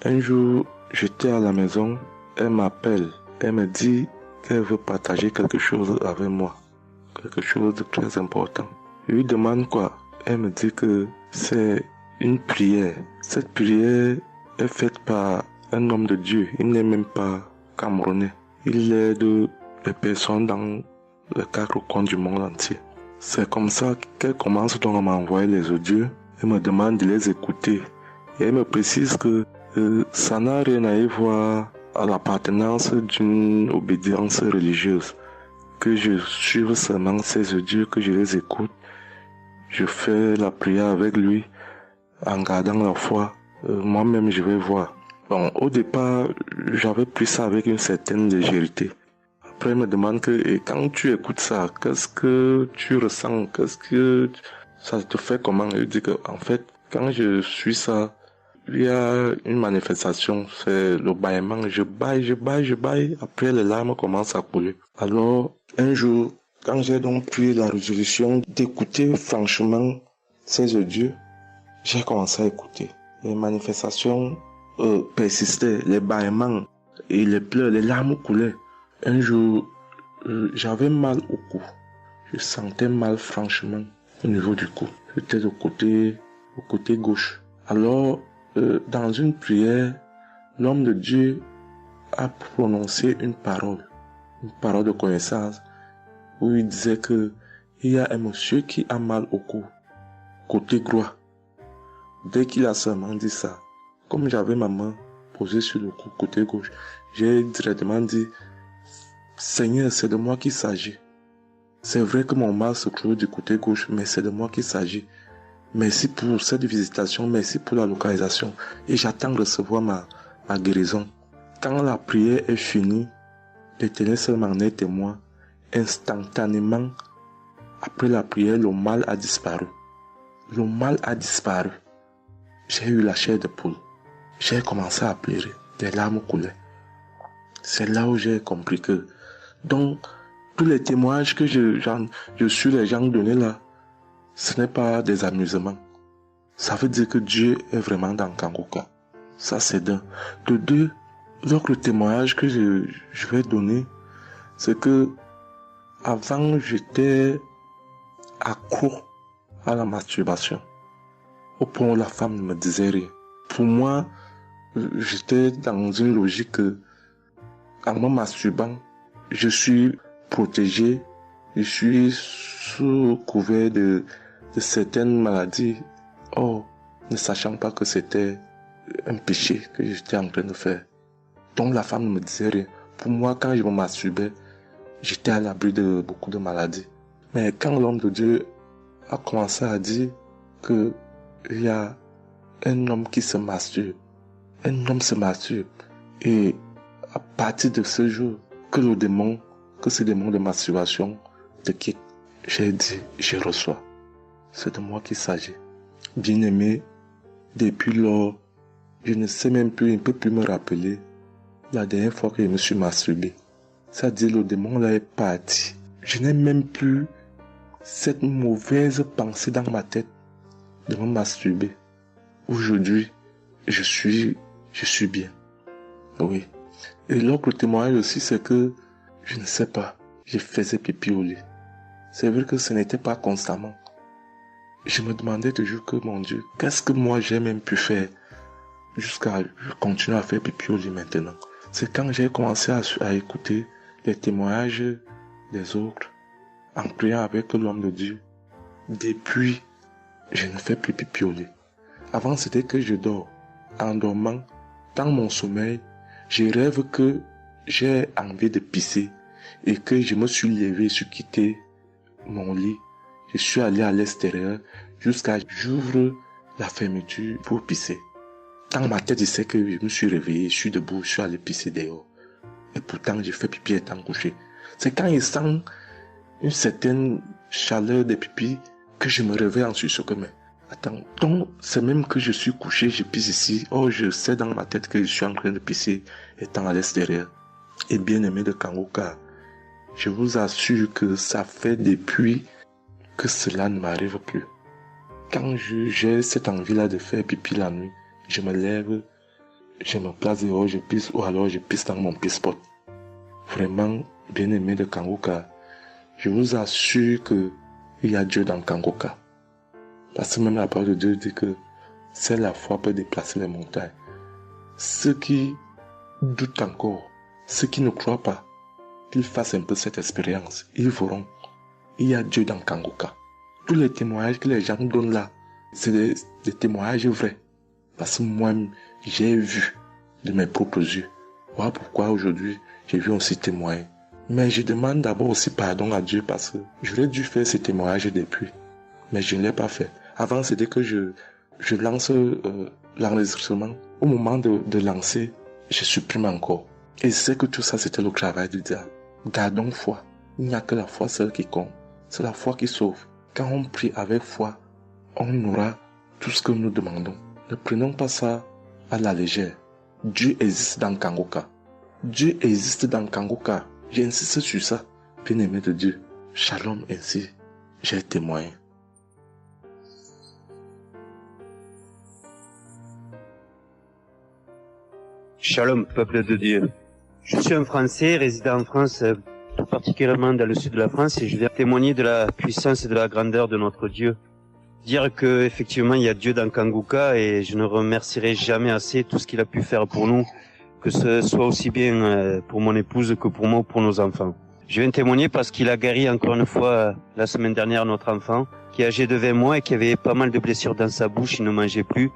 Un jour, j'étais à la maison, elle m'appelle, elle me dit qu'elle veut partager quelque chose avec moi, quelque chose de très important. Je lui demande quoi? Elle me dit que c'est une prière. Cette prière est faite par un homme de Dieu. Il n'est même pas camerounais. Il aide les personnes dans les 4 coins du monde entier. C'est comme ça qu'elle commence donc à m'envoyer les audios. Elle me demande de les écouter. Et elle me précise que ça n'a rien à y voir à l'appartenance d'une obédience religieuse. Que je suive seulement ces audios, que je les écoute. Je fais la prière avec lui en gardant la foi. Moi-même, je vais voir. Bon, au départ, j'avais pris ça avec une certaine légèreté. Après, il me demande que, et quand tu écoutes ça, qu'est-ce que tu ressens? Qu'est-ce que ça te fait comment? Je dis que, en fait, quand je suis ça, il y a une manifestation, c'est le bâillement. Je baille. Après, les larmes commencent à couler. Alors, un jour, quand j'ai donc pris la résolution d'écouter franchement ces audios, j'ai commencé à écouter. Les manifestations persistaient, les bâillements et les pleurs, les larmes coulaient. Un jour, j'avais mal au cou. Je sentais mal franchement au niveau du cou. J'étais au côté gauche. Alors, dans une prière, l'homme de Dieu a prononcé une parole de connaissance, où il disait que il y a un monsieur qui a mal au cou, côté droit. Dès qu'il a seulement dit ça, comme j'avais ma main posée sur le cou, côté gauche, j'ai directement dit, Seigneur, c'est de moi qu'il s'agit. C'est vrai que mon mal se trouve du côté gauche, mais c'est de moi qu'il s'agit. Merci pour cette visitation, merci pour la localisation. Et j'attends de recevoir ma guérison. Quand la prière est finie, l'Éternel seul m'en est témoin. Instantanément, après la prière, le mal a disparu. Le mal a disparu. J'ai eu la chair de poule. J'ai commencé à pleurer. Des larmes coulaient. C'est là où j'ai compris que, donc, tous les témoignages que je suis les gens donnés là, ce n'est pas des amusements. Ça veut dire que Dieu est vraiment dans Kangoka. Ça, c'est d'un. De deux, l'autre témoignage que je vais donner, c'est que avant, j'étais accro à la masturbation. Au point où la femme ne me disait rien. Pour moi, j'étais dans une logique que, en me masturbant, je suis protégé, je suis sous couvert de certaines maladies. Oh, ne sachant pas que c'était un péché que j'étais en train de faire. Donc la femme ne me disait rien. Pour moi, quand je me masturbais, j'étais à l'abri de beaucoup de maladies. Mais quand l'homme de Dieu a commencé à dire que il y a un homme qui se masturbe, un homme se masturbe, et à partir de ce jour, que ce démon de masturbation te quitte, j'ai dit, je reçois. C'est de moi qu'il s'agit. Bien-aimé, depuis lors, je ne sais même plus, je ne peux plus me rappeler la dernière fois que je me suis masturbé. C'est-à-dire, le démon là est parti. Je n'ai même plus cette mauvaise pensée dans ma tête de me masturber. Aujourd'hui, je suis bien. Oui. Et l'autre témoignage aussi, c'est que, je ne sais pas, je faisais pipi au lit. C'est vrai que ce n'était pas constamment. Je me demandais toujours que, mon Dieu, qu'est-ce que moi j'ai même pu faire jusqu'à continuer à faire pipi au lit maintenant. C'est quand j'ai commencé à écouter les témoignages des autres, en priant avec l'homme de Dieu. Depuis, je ne fais plus pipi au lit. Avant, c'était que je dors. En dormant, dans mon sommeil, je rêve que j'ai envie de pisser et que je me suis levé, je suis quitté mon lit. Je suis allé à l'extérieur jusqu'à j'ouvre la fermeture pour pisser. Dans ma tête, je sais que je me suis réveillé, je suis debout, je suis allé pisser dehors. Et pourtant, j'ai fait pipi étant couché. C'est quand je sens une certaine chaleur de pipi que je me réveille en sursaut que mais attends, donc c'est même que je suis couché, je pisse ici. Oh, je sais dans ma tête que je suis en train de pisser étant à l'extérieur. Et bien aimé de Kangoka, je vous assure que ça fait depuis que cela ne m'arrive plus. Quand j'ai cette envie-là de faire pipi la nuit, je me lève, je me place dehors, je pisse ou alors je pisse dans mon pisse-pot. Vraiment, bien aimé de Kangoka, je vous assure que il y a Dieu dans Kangoka. Parce que même la parole de Dieu dit que c'est la foi peut déplacer les montagnes. Ceux qui doutent encore, ceux qui ne croient pas, qu'ils fassent un peu cette expérience, ils verront. Il y a Dieu dans Kangoka. Tous les témoignages que les gens donnent là, c'est des témoignages vrais. Parce que moi, j'ai vu de mes propres yeux. Voilà pourquoi aujourd'hui, j'ai vu aussi témoigner. Mais je demande d'abord aussi pardon à Dieu parce que j'aurais dû faire ces témoignages depuis. Mais je ne l'ai pas fait. Avant, c'était que je lance l'enregistrement. Au moment de lancer, je supprime encore. Et je sais que tout ça, c'était le travail du diable. Gardons foi. Il n'y a que la foi seule qui compte. C'est la foi qui sauve. Quand on prie avec foi, on aura tout ce que nous demandons. Ne prenons pas ça à la légère. Dieu existe dans Kangoka. Dieu existe dans Kangoka. J'insiste sur ça. Bien-aimé de Dieu. Shalom ainsi. J'ai témoigné.
Shalom, peuple de Dieu. Je suis un Français résidant en France, tout particulièrement dans le sud de la France, et je viens témoigner de la puissance et de la grandeur de notre Dieu. Dire que effectivement il y a Dieu dans Kangoka et je ne remercierai jamais assez tout ce qu'il a pu faire pour nous, que ce soit aussi bien pour mon épouse que pour moi ou pour nos enfants. Je viens témoigner parce qu'il a guéri encore une fois la semaine dernière notre enfant, qui est âgé de 20 mois et qui avait pas mal de blessures dans sa bouche, il ne mangeait plus.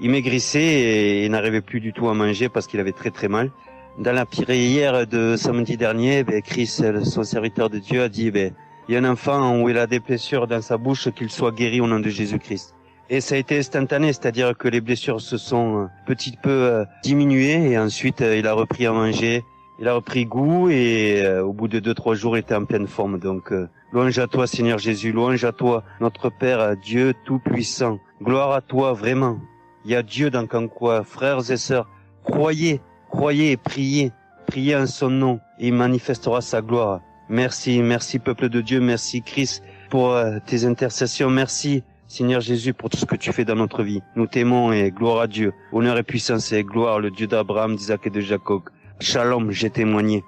Il maigrissait et il n'arrivait plus du tout à manger parce qu'il avait très très mal. Dans la prière de samedi dernier, Chris, son serviteur de Dieu, a dit il y a un enfant où il a des blessures dans sa bouche, qu'il soit guéri au nom de Jésus-Christ. Et ça a été instantané, c'est-à-dire que les blessures se sont petit peu diminuées et ensuite il a repris à manger, il a repris goût et au bout de 2-3 jours il était en pleine forme. Donc louange à toi Seigneur Jésus, louange à toi notre Père, Dieu Tout-Puissant. Gloire à toi vraiment. Il y a Dieu dans Kangoka, frères et sœurs, croyez et priez en son nom et il manifestera sa gloire. Merci peuple de Dieu, merci Christ pour tes intercessions, merci Seigneur Jésus pour tout ce que tu fais dans notre vie. Nous t'aimons et gloire à Dieu, honneur et puissance et gloire, le Dieu d'Abraham, d'Isaac et de Jacob. Shalom, j'ai témoigné.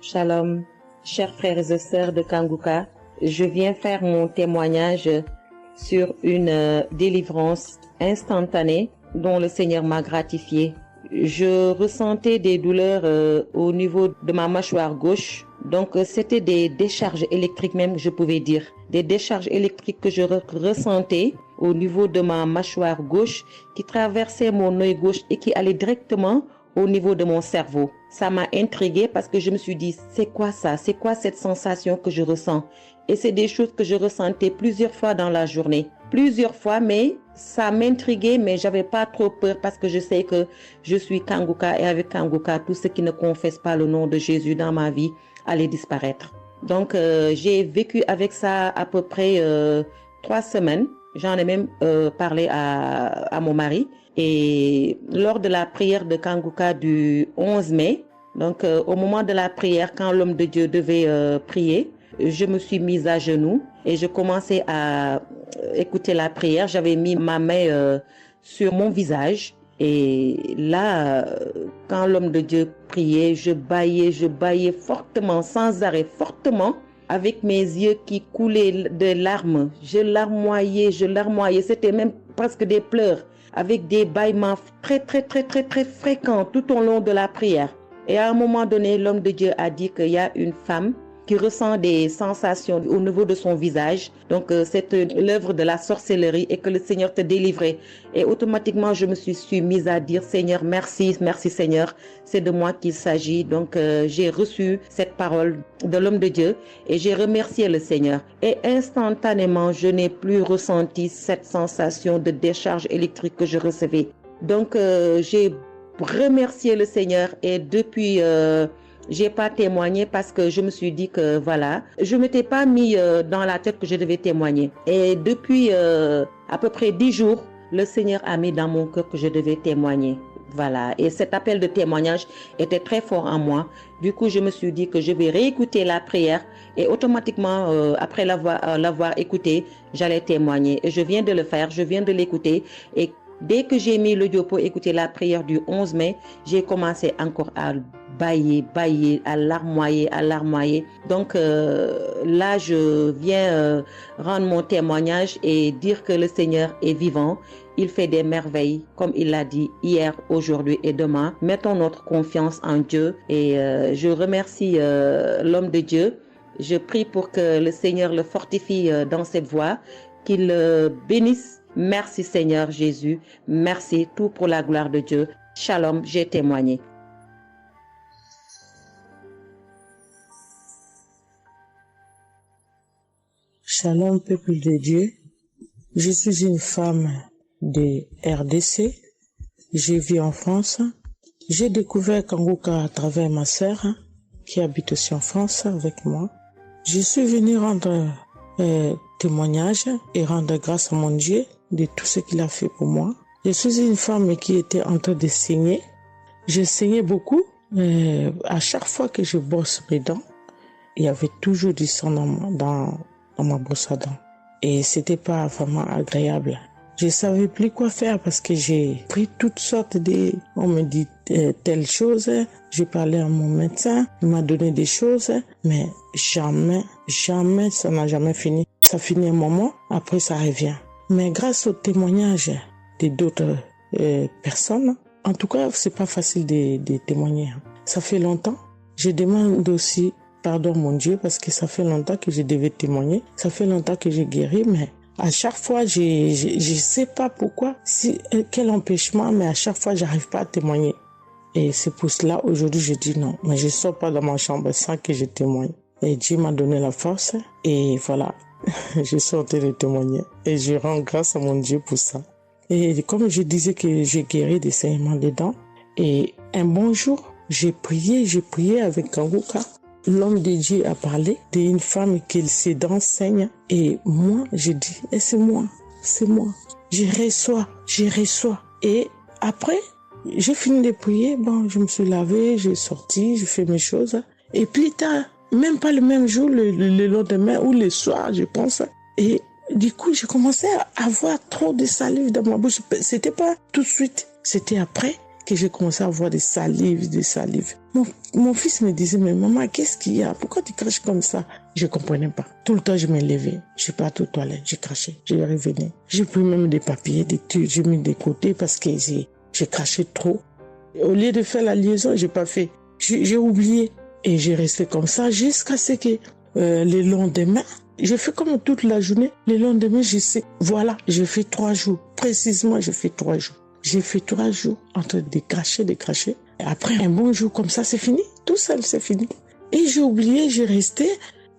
Shalom, chers frères et sœurs de Kangoka, je viens faire mon témoignage sur une délivrance instantanée dont le Seigneur m'a gratifié. Je ressentais des douleurs au niveau de ma mâchoire gauche. Donc c'était des décharges électriques même, je pouvais dire. Des décharges électriques que je ressentais au niveau de ma mâchoire gauche qui traversaient mon œil gauche et qui allaient directement au niveau de mon cerveau. Ça m'a intriguée parce que je me suis dit, c'est quoi ça? C'est quoi cette sensation que je ressens? Et c'est des choses que je ressentais plusieurs fois dans la journée. Plusieurs fois, mais ça m'intriguait, mais j'avais pas trop peur parce que je sais que je suis Kangoka et avec Kangoka, tout ce qui ne confesse pas le nom de Jésus dans ma vie allait disparaître. Donc, j'ai vécu avec ça à peu près 3 semaines. J'en ai même parlé à mon mari. Et lors de la prière de Kangoka du 11 mai, Donc, au moment de la prière, quand l'homme de Dieu devait prier, je me suis mise à genoux et je commençais à écouter la prière. J'avais mis ma main sur mon visage. Et là, quand l'homme de Dieu priait, je bâillais fortement, sans arrêt, fortement, avec mes yeux qui coulaient de larmes. Je larmoyais. C'était même presque des pleurs, avec des bâillements très fréquents tout au long de la prière. Et à un moment donné, l'homme de Dieu a dit qu'il y a une femme qui ressent des sensations au niveau de son visage. Donc, c'est l'œuvre de la sorcellerie et que le Seigneur te délivrait. Et automatiquement, je me suis mise à dire, Seigneur, merci Seigneur, c'est de moi qu'il s'agit. Donc, j'ai reçu cette parole de l'homme de Dieu et j'ai remercié le Seigneur. Et instantanément, je n'ai plus ressenti cette sensation de décharge électrique que je recevais. Donc, j'ai remercié le Seigneur et depuis... j'ai pas témoigné parce que je me suis dit que voilà, je m'étais pas mis dans la tête que je devais témoigner. Et depuis à peu près 10 jours, le Seigneur a mis dans mon cœur que je devais témoigner. Voilà. Et cet appel de témoignage était très fort en moi. Du coup, je me suis dit que je vais réécouter la prière et automatiquement, après l'avoir écouté, j'allais témoigner. Et je viens de le faire, je viens de l'écouter. Et dès que j'ai mis l'audio pour écouter la prière du 11 mai, j'ai commencé encore à bâiller, à larmoyer. Donc là, je viens rendre mon témoignage et dire que le Seigneur est vivant. Il fait des merveilles, comme il l'a dit hier, aujourd'hui et demain. Mettons notre confiance en Dieu et je remercie l'homme de Dieu. Je prie pour que le Seigneur le fortifie dans cette voie, qu'il le bénisse. Merci Seigneur Jésus, merci, tout pour la gloire de Dieu. Shalom, j'ai témoigné.
Shalom, peuple de Dieu. Je suis une femme de RDC. Je vis en France. J'ai découvert Kanguka à travers ma sœur qui habite aussi en France avec moi. Je suis venue rendre témoignage et rendre grâce à mon Dieu de tout ce qu'il a fait pour moi. Je suis une femme qui était en train de saigner. Je saignais beaucoup. À chaque fois que je brosse mes dents, il y avait toujours du sang dans ma brosse à dents. Et c'était pas vraiment agréable. Je savais plus quoi faire parce que j'ai pris toutes sortes de... On me dit telle chose. J'ai parlé à mon médecin. Il m'a donné des choses. Mais jamais, ça n'a jamais fini. Ça finit un moment, après ça revient. Mais grâce au témoignage de d'autres personnes, en tout cas, c'est pas facile de témoigner. Ça fait longtemps. Je demande aussi pardon, mon Dieu, parce que ça fait longtemps que je devais témoigner. Ça fait longtemps que j'ai guéri, mais à chaque fois, je sais pas pourquoi, quel empêchement, mais à chaque fois, j'arrive pas à témoigner. Et c'est pour cela, aujourd'hui, je dis non. Mais je sors pas dans ma chambre sans que je témoigne. Et Dieu m'a donné la force. Et voilà, je suis en train de témoigner. Et je rends grâce à mon Dieu pour ça. Et comme je disais que j'ai guéri des saignements des dents. Et un bon jour, j'ai prié avec Kanguka. L'homme de Dieu a parlé d'une femme qui ses dents saignent. Et moi, j'ai dit, c'est moi. Je reçois. Et après, j'ai fini de prier. Bon, je me suis lavé, j'ai sorti, j'ai fait mes choses. Et plus tard, même pas le même jour, le lendemain ou le soir, je pense. Et du coup, j'ai commencé à avoir trop de salive dans ma bouche. C'était pas tout de suite, c'était après que j'ai commencé à avoir des salives. Mon fils me disait, mais maman, qu'est-ce qu'il y a? Pourquoi tu craches comme ça? Je comprenais pas. Tout le temps, je me levais. Je partais aux toilettes, j'ai craché, je revenais. J'ai pris même des papiers, des trucs, j'ai mis de côté parce que j'ai craché trop. Au lieu de faire la liaison, j'ai pas fait. J'ai oublié. Et j'ai resté comme ça jusqu'à ce que le lendemain, j'ai fait comme toute la journée. Le lendemain, je sais, voilà, j'ai fait 3 jours. Précisément, j'ai fait 3 jours. J'ai fait 3 jours en train de cracher. Et après, un bon jour comme ça, c'est fini. Tout seul, c'est fini. Et j'ai oublié, j'ai resté.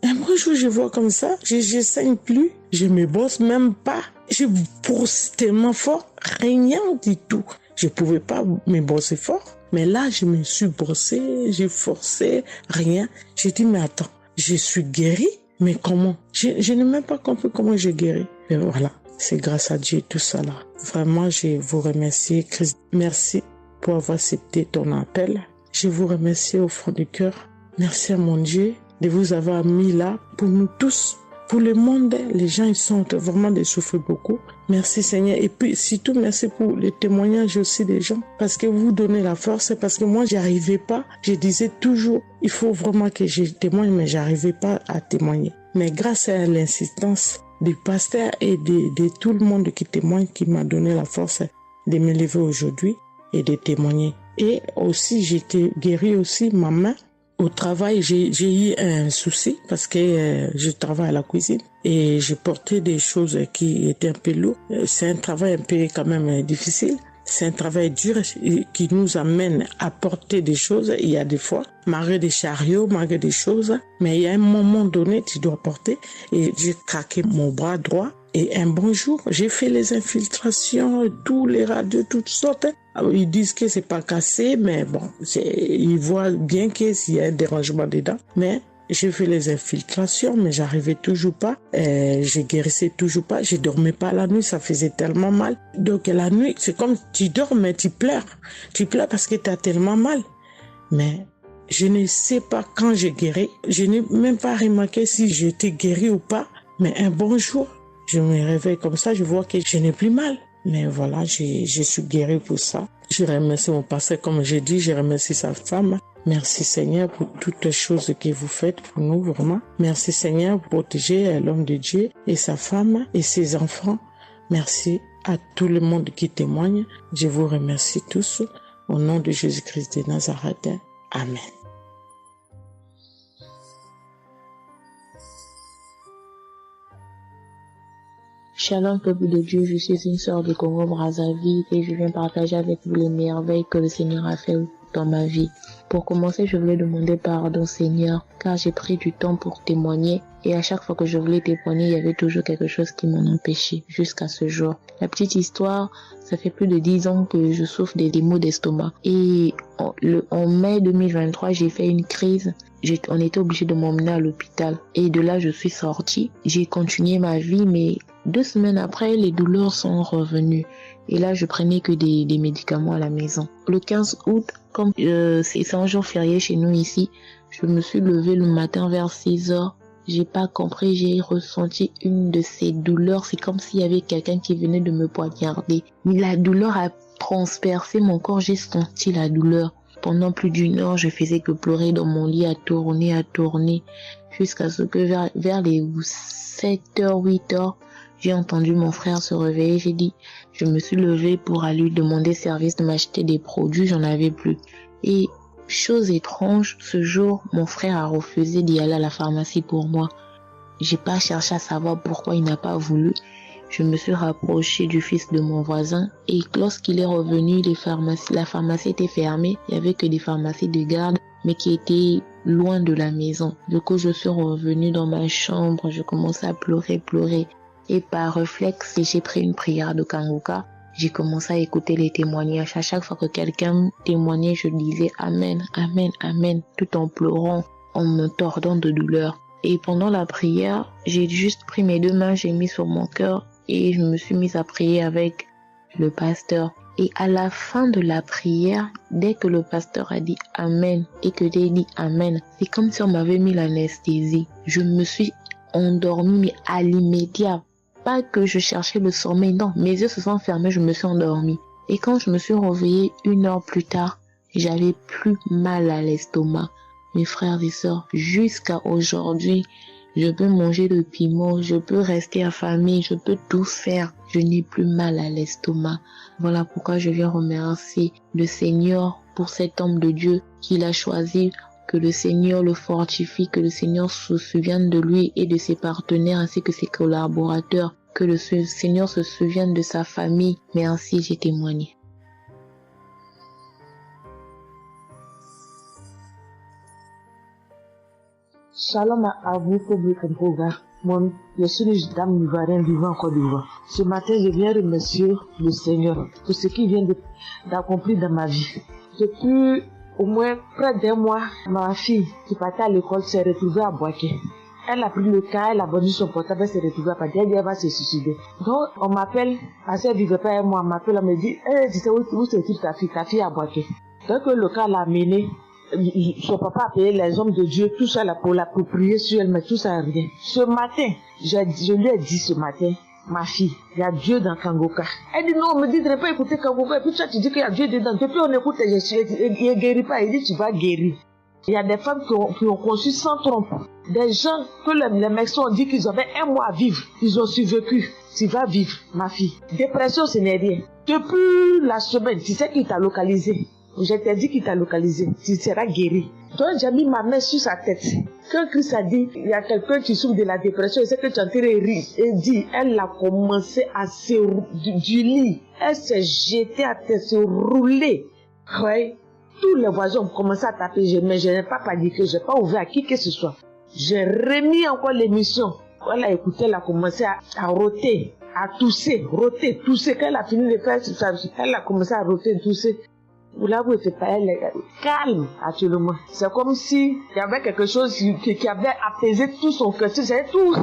Un bon jour, je vois comme ça, je saigne plus. Je me brosse même pas. Je brosse tellement fort, rien du tout. Je pouvais pas me brosser fort. Mais là, je me suis brossé, j'ai forcé, rien. J'ai dit, mais attends, je suis guérie, mais comment? Je n'ai même pas compris comment j'ai guéri. Mais voilà, c'est grâce à Dieu tout ça là. Vraiment, je vous remercie, Christ. Merci pour avoir accepté ton appel. Je vous remercie au fond du cœur. Merci à mon Dieu de vous avoir mis là pour nous tous. Pour le monde, les gens ils sont vraiment de souffrir beaucoup. Merci Seigneur. Et puis surtout merci pour les témoignages aussi des gens. Parce que vous donnez la force. Parce que moi, j'arrivais pas. Je disais toujours, il faut vraiment que je témoigne, mais j'arrivais pas à témoigner. Mais grâce à l'insistance du pasteur et de tout le monde qui témoigne, qui m'a donné la force de me lever aujourd'hui et de témoigner. Et aussi, j'étais guérie aussi, ma main. Au travail, j'ai eu un souci parce que je travaille à la cuisine et j'ai porté des choses qui étaient un peu lourdes. C'est un travail un peu quand même difficile. C'est un travail dur qui nous amène à porter des choses. Il y a des fois, malgré des chariots, malgré des choses, mais il y a un moment donné, tu dois porter. Et j'ai craqué mon bras droit. Et un bon jour, j'ai fait les infiltrations, tous les radios, toutes sortes. Ils disent que c'est pas cassé, mais bon, ils voient bien qu'il y a un dérangement dedans. Mais j'ai fait les infiltrations, mais j'arrivais toujours pas. Je guérissais toujours pas. Je dormais pas la nuit, ça faisait tellement mal. Donc la nuit, c'est comme tu dors, mais tu pleures. Tu pleures parce que tu as tellement mal. Mais je ne sais pas quand j'ai guéri. Je n'ai même pas remarqué si j'étais guéri ou pas. Mais un bon jour, je me réveille comme ça, je vois que je n'ai plus mal. Mais voilà, je suis guérie pour ça. Je remercie mon pasteur, comme j'ai dit, je remercie sa femme. Merci Seigneur pour toutes les choses que vous faites pour nous, vraiment. Merci Seigneur pour protéger l'homme de Dieu et sa femme et ses enfants. Merci à tout le monde qui témoigne. Je vous remercie tous. Au nom de Jésus-Christ de Nazareth. Amen.
Shalom peuple de Dieu, je suis une sœur de Congo-Brazzaville et je viens partager avec vous les merveilles que le Seigneur a fait dans ma vie. Pour commencer, je voulais demander pardon Seigneur, car j'ai pris du temps pour témoigner et à chaque fois que je voulais témoigner, il y avait toujours quelque chose qui m'en empêchait jusqu'à ce jour. La petite histoire, ça fait plus de 10 ans que je souffre des maux d'estomac et en mai 2023, j'ai fait une crise. On était obligé de m'emmener à l'hôpital et de là, je suis sortie. J'ai continué ma vie, mais 2 semaines après, les douleurs sont revenues. Et là, je prenais que des médicaments à la maison. Le 15 août, comme c'est un jour férié chez nous ici, je me suis levée le matin vers 6 heures. J'ai pas compris, j'ai ressenti une de ces douleurs. C'est comme s'il y avait quelqu'un qui venait de me poignarder. Mais la douleur a transpercé mon corps, j'ai senti la douleur. Pendant plus d'1 heure, je faisais que pleurer dans mon lit, à tourner, jusqu'à ce que vers les 7h, 8h, j'ai entendu mon frère se réveiller. Je me suis levée pour aller lui demander service de m'acheter des produits, j'en avais plus. Et chose étrange, ce jour, mon frère a refusé d'y aller à la pharmacie pour moi. J'ai pas cherché à savoir pourquoi il n'a pas voulu. Je me suis rapprochée du fils de mon voisin et lorsqu'il est revenu, la pharmacie était fermée. Il y avait que des pharmacies de garde, mais qui étaient loin de la maison. Du coup, je suis revenue dans ma chambre, je commençais à pleurer. Et par réflexe, j'ai pris une prière de Kanguka. J'ai commencé à écouter les témoignages. À chaque fois que quelqu'un témoignait, je disais Amen, Amen, Amen, tout en pleurant, en me tordant de douleur. Et pendant la prière, j'ai juste pris mes 2 mains, j'ai mis sur mon cœur et je me suis mise à prier avec le pasteur. Et à la fin de la prière, dès que le pasteur a dit Amen et que j'ai dit Amen, c'est comme si on m'avait mis l'anesthésie. Je me suis endormie, mais à l'immédiat. Pas que je cherchais le sommeil, non, mes yeux se sont fermés, je me suis endormie. Et quand je me suis réveillée 1 heure plus tard, j'avais plus mal à l'estomac. Mes frères et sœurs, jusqu'à aujourd'hui, je peux manger le piment, je peux rester affamée, je peux tout faire. Je n'ai plus mal à l'estomac. Voilà pourquoi je viens remercier le Seigneur pour cet homme de Dieu qu'il a choisi. Que le Seigneur le fortifie, que le Seigneur se souvienne de lui et de ses partenaires ainsi que ses collaborateurs. Que le Seigneur se souvienne de sa famille. Merci, j'ai témoigné.
Shalom à vous, public Mpoga. Moi, je suis une dame ivoirienne vivant en Côte d'Ivoire. Ce matin, je viens remercier le Seigneur pour ce qu'il vient d'accomplir dans ma vie. Depuis au moins près d'1 mois, ma fille qui partait à l'école s'est retrouvée à Boaké. Elle a pris le cas, elle a vendu son portable, elle s'est retrouvée à partir, elle va se suicider. Donc, on m'appelle, parce qu'elle vivait pas avec moi, on m'appelle, on me dit, tu sais où se trouve ta fille à Boaké. Dès que le cas l'a amené, son papa a payé les hommes de Dieu, tout ça là pour prier sur elle, mais tout ça rien. Ce matin, je lui ai dit ce matin, ma fille, il y a Dieu dans Kangoka. Elle dit non, on me dit de ne pas écouter Kangoka, et puis toi tu dis qu'il y a Dieu dedans. Depuis on écoute, il ne guérit pas, il dit tu vas guérir. Il y a des femmes qui ont conçu sans trompe. Des gens que les médecins ont dit qu'ils avaient 1 mois à vivre. Ils ont survécu. Tu vas vivre, ma fille. Dépression, ce n'est rien. Depuis la semaine, tu sais qui t'a localisé. Je t'ai dit qu'il t'a localisé. Tu seras guéri. Donc j'ai mis ma main sur sa tête. Quand Christ a dit, il y a quelqu'un qui souffre de la dépression, et c'est que tu es en train de rire. Et dit, elle a commencé à se du lit. Elle s'est jetée à terre, se rouler. Ouais. Tous les voisins ont commencé à taper, mais je n'ai pas paniqué, je n'ai pas ouvert à qui que ce soit. J'ai remis encore l'émission. Quand elle a écouté, elle a commencé à roter, à tousser, roter, tousser. Quand elle a fini de faire ça, elle a commencé à roter, tousser. Là, vous n'êtes pas elle, calme actuellement. C'est comme si il y avait quelque chose qui avait apaisé tout son cœur. C'est tout.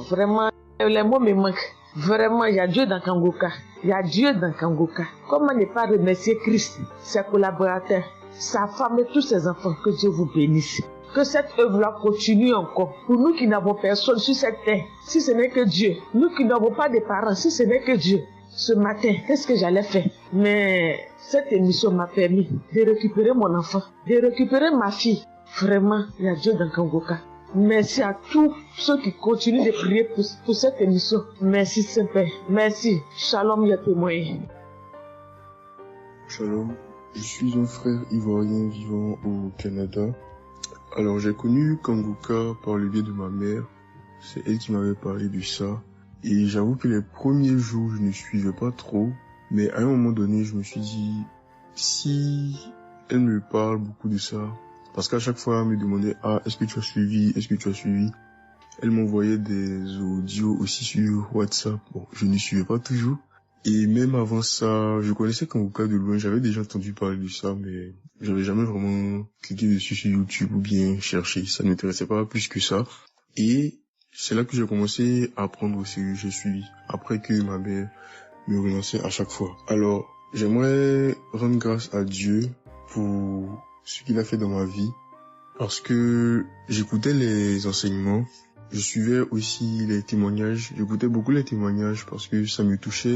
Vraiment, les mots me manquent. Vraiment, il y a Dieu dans Kangoka. Il y a Dieu dans Kangoka. Comment ne pas remercier Christ, ses collaborateurs, sa femme et tous ses enfants? Que Dieu vous bénisse. Que cette œuvre-là continue encore. Pour nous qui n'avons personne sur cette terre, si ce n'est que Dieu. Nous qui n'avons pas de parents, si ce n'est que Dieu. Ce matin, qu'est-ce que j'allais faire? Mais cette émission m'a permis de récupérer mon enfant, de récupérer ma fille. Vraiment, il y a Dieu dans Kangoka. Merci à tous ceux qui continuent de prier pour cette émission. Merci Saint-Père. Merci. Shalom, il y a témoin.
Shalom. Je suis un frère ivoirien vivant au Canada. Alors j'ai connu Kangoka par le biais de ma mère. C'est elle qui m'avait parlé de ça. Et j'avoue que les premiers jours, je ne suivais pas trop. Mais à un moment donné, je me suis dit, si elle me parle beaucoup de ça, parce qu'à chaque fois, elle me demandait, est-ce que tu as suivi? Est-ce que tu as suivi? Elle m'envoyait des audios aussi sur WhatsApp. Bon, je ne suivais pas toujours. Et même avant ça, je connaissais Kangoka de loin. J'avais déjà entendu parler de ça, mais j'avais jamais vraiment cliqué dessus sur YouTube ou bien cherché. Ça ne m'intéressait pas plus que ça. Et c'est là que j'ai commencé à apprendre au sérieux. J'ai suivi. Après que ma mère me relançait à chaque fois. Alors, j'aimerais rendre grâce à Dieu pour ce qu'il a fait dans ma vie. Parce que j'écoutais les enseignements. Je suivais aussi les témoignages. J'écoutais beaucoup les témoignages parce que ça me touchait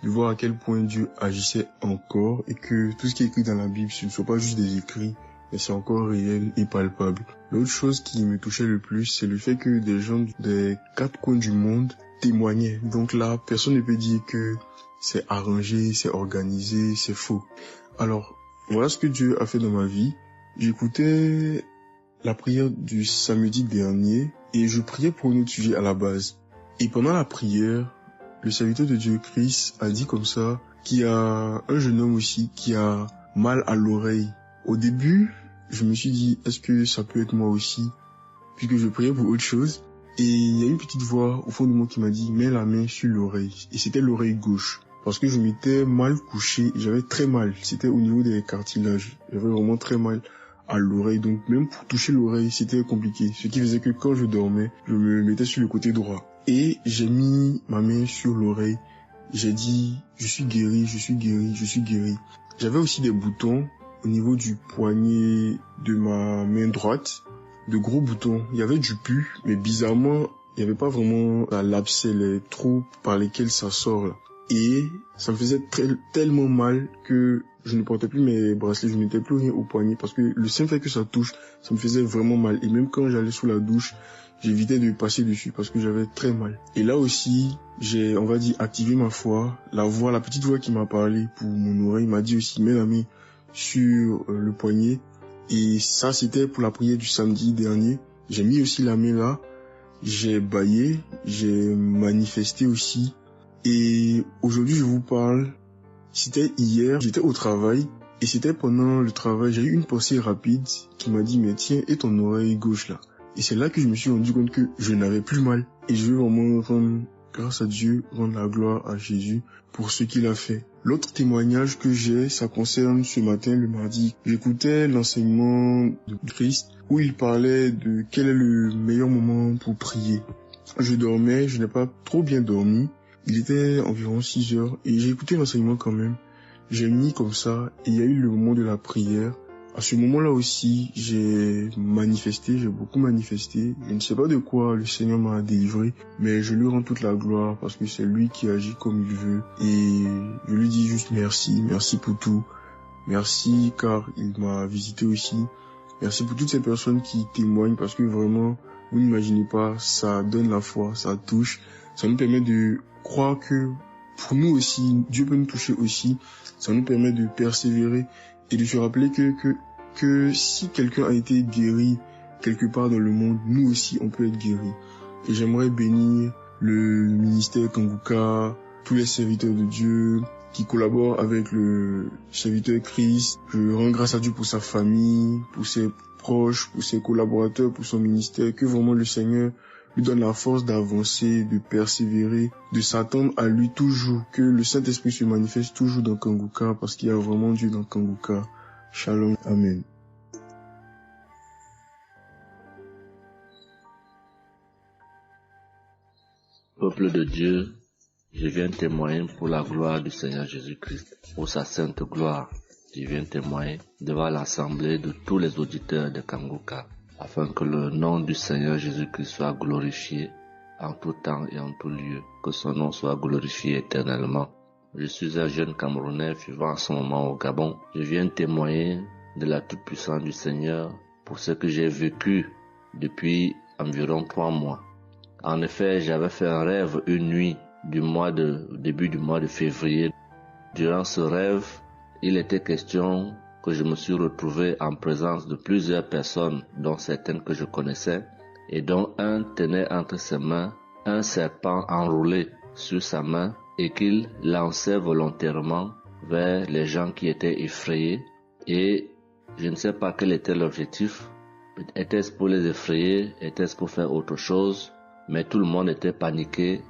de voir à quel point Dieu agissait encore et que tout ce qui est écrit dans la Bible, ce ne soit pas juste des écrits, mais c'est encore réel et palpable. L'autre chose qui me touchait le plus, c'est le fait que des gens des 4 coins du monde témoignaient. Donc là, personne ne peut dire que c'est arrangé, c'est organisé, c'est faux. Alors, voilà ce que Dieu a fait dans ma vie. J'écoutais la prière du samedi dernier et je priais pour un autre sujet à la base. Et pendant la prière, le serviteur de Dieu, Christ, a dit comme ça qu'il y a un jeune homme aussi qui a mal à l'oreille. Au début, je me suis dit, est-ce que ça peut être moi aussi? Puisque je priais pour autre chose. Et il y a une petite voix au fond de moi qui m'a dit, mets la main sur l'oreille. Et c'était l'oreille gauche. Parce que je m'étais mal couché et j'avais très mal. C'était au niveau des cartilages. J'avais vraiment très mal à l'oreille. Donc même pour toucher l'oreille, c'était compliqué. Ce qui faisait que quand je dormais, je me mettais sur le côté droit. Et j'ai mis ma main sur l'oreille. J'ai dit, je suis guéri, je suis guéri, je suis guéri. J'avais aussi des boutons au niveau du poignet de ma main droite. De gros boutons. Il y avait du pus, mais bizarrement, il n'y avait pas vraiment l'abcès, les trous par lesquels ça sort là. Et ça me faisait tellement mal que je ne portais plus mes bracelets, je ne mettais plus rien au poignet parce que le simple fait que ça touche, ça me faisait vraiment mal. Et même quand j'allais sous la douche, j'évitais de passer dessus parce que j'avais très mal. Et là aussi, j'ai, on va dire, activé ma foi. La petite voix qui m'a parlé pour mon oreille m'a dit aussi, mets la main sur le poignet. Et ça, c'était pour la prière du samedi dernier. J'ai mis aussi la main là. J'ai baillé, j'ai manifesté aussi. Et aujourd'hui, je vous parle, c'était hier, j'étais au travail, et c'était pendant le travail, j'ai eu une pensée rapide qui m'a dit, mais tiens, et ton oreille gauche là? Et c'est là que je me suis rendu compte que je n'avais plus mal. Et je veux vraiment rendre grâce à Dieu, rendre la gloire à Jésus pour ce qu'il a fait. L'autre témoignage que j'ai, ça concerne ce matin, le mardi. J'écoutais l'enseignement de Christ où il parlait de quel est le meilleur moment pour prier. Je dormais, je n'ai pas trop bien dormi. Il était environ 6 heures et j'ai écouté l'enseignement quand même. j'ai mis comme ça, et il y a eu le moment de la prière. À ce moment-là aussi, j'ai beaucoup manifesté. Je ne sais pas de quoi le Seigneur m'a délivré, mais je lui rends toute la gloire parce que c'est lui qui agit comme il veut. Et je lui dis juste merci pour tout. Merci car il m'a visité aussi. Merci pour toutes ces personnes qui témoignent parce que vraiment, vous n'imaginez pas, ça donne la foi, ça touche. Ça nous permet de croire que pour nous aussi, Dieu peut nous toucher aussi. Ça nous permet de persévérer et de se rappeler que si quelqu'un a été guéri quelque part dans le monde, nous aussi on peut être guéri. Et j'aimerais bénir le ministère Kanguka, tous les serviteurs de Dieu qui collaborent avec le serviteur Christ. Je rends grâce à Dieu pour sa famille, pour ses proches, pour ses collaborateurs, pour son ministère, que vraiment le Seigneur lui donne la force d'avancer, de persévérer, de s'attendre à lui toujours, que le Saint-Esprit se manifeste toujours dans Kanguka parce qu'il y a vraiment Dieu dans Kanguka. Shalom, amen.
Peuple de Dieu, je viens témoigner pour la gloire du Seigneur Jésus-Christ, pour sa sainte gloire. Je viens témoigner devant l'assemblée de tous les auditeurs de Kanguka, afin que le nom du Seigneur Jésus-Christ soit glorifié en tout temps et en tout lieu, que son nom soit glorifié éternellement. Je suis un jeune Camerounais vivant en ce moment au Gabon. Je viens témoigner de la toute-puissance du Seigneur pour ce que j'ai vécu depuis environ 3 mois. En effet, j'avais fait un rêve une nuit début du mois de février. Durant ce rêve, il était question que je me suis retrouvé en présence de plusieurs personnes, dont certaines que je connaissais, et dont un tenait entre ses mains un serpent enroulé sur sa main et qu'il lançait volontairement vers les gens qui étaient effrayés. Et je ne sais pas quel était l'objectif. Était-ce pour les effrayer? Était-ce pour faire autre chose? Mais tout le monde était paniqué.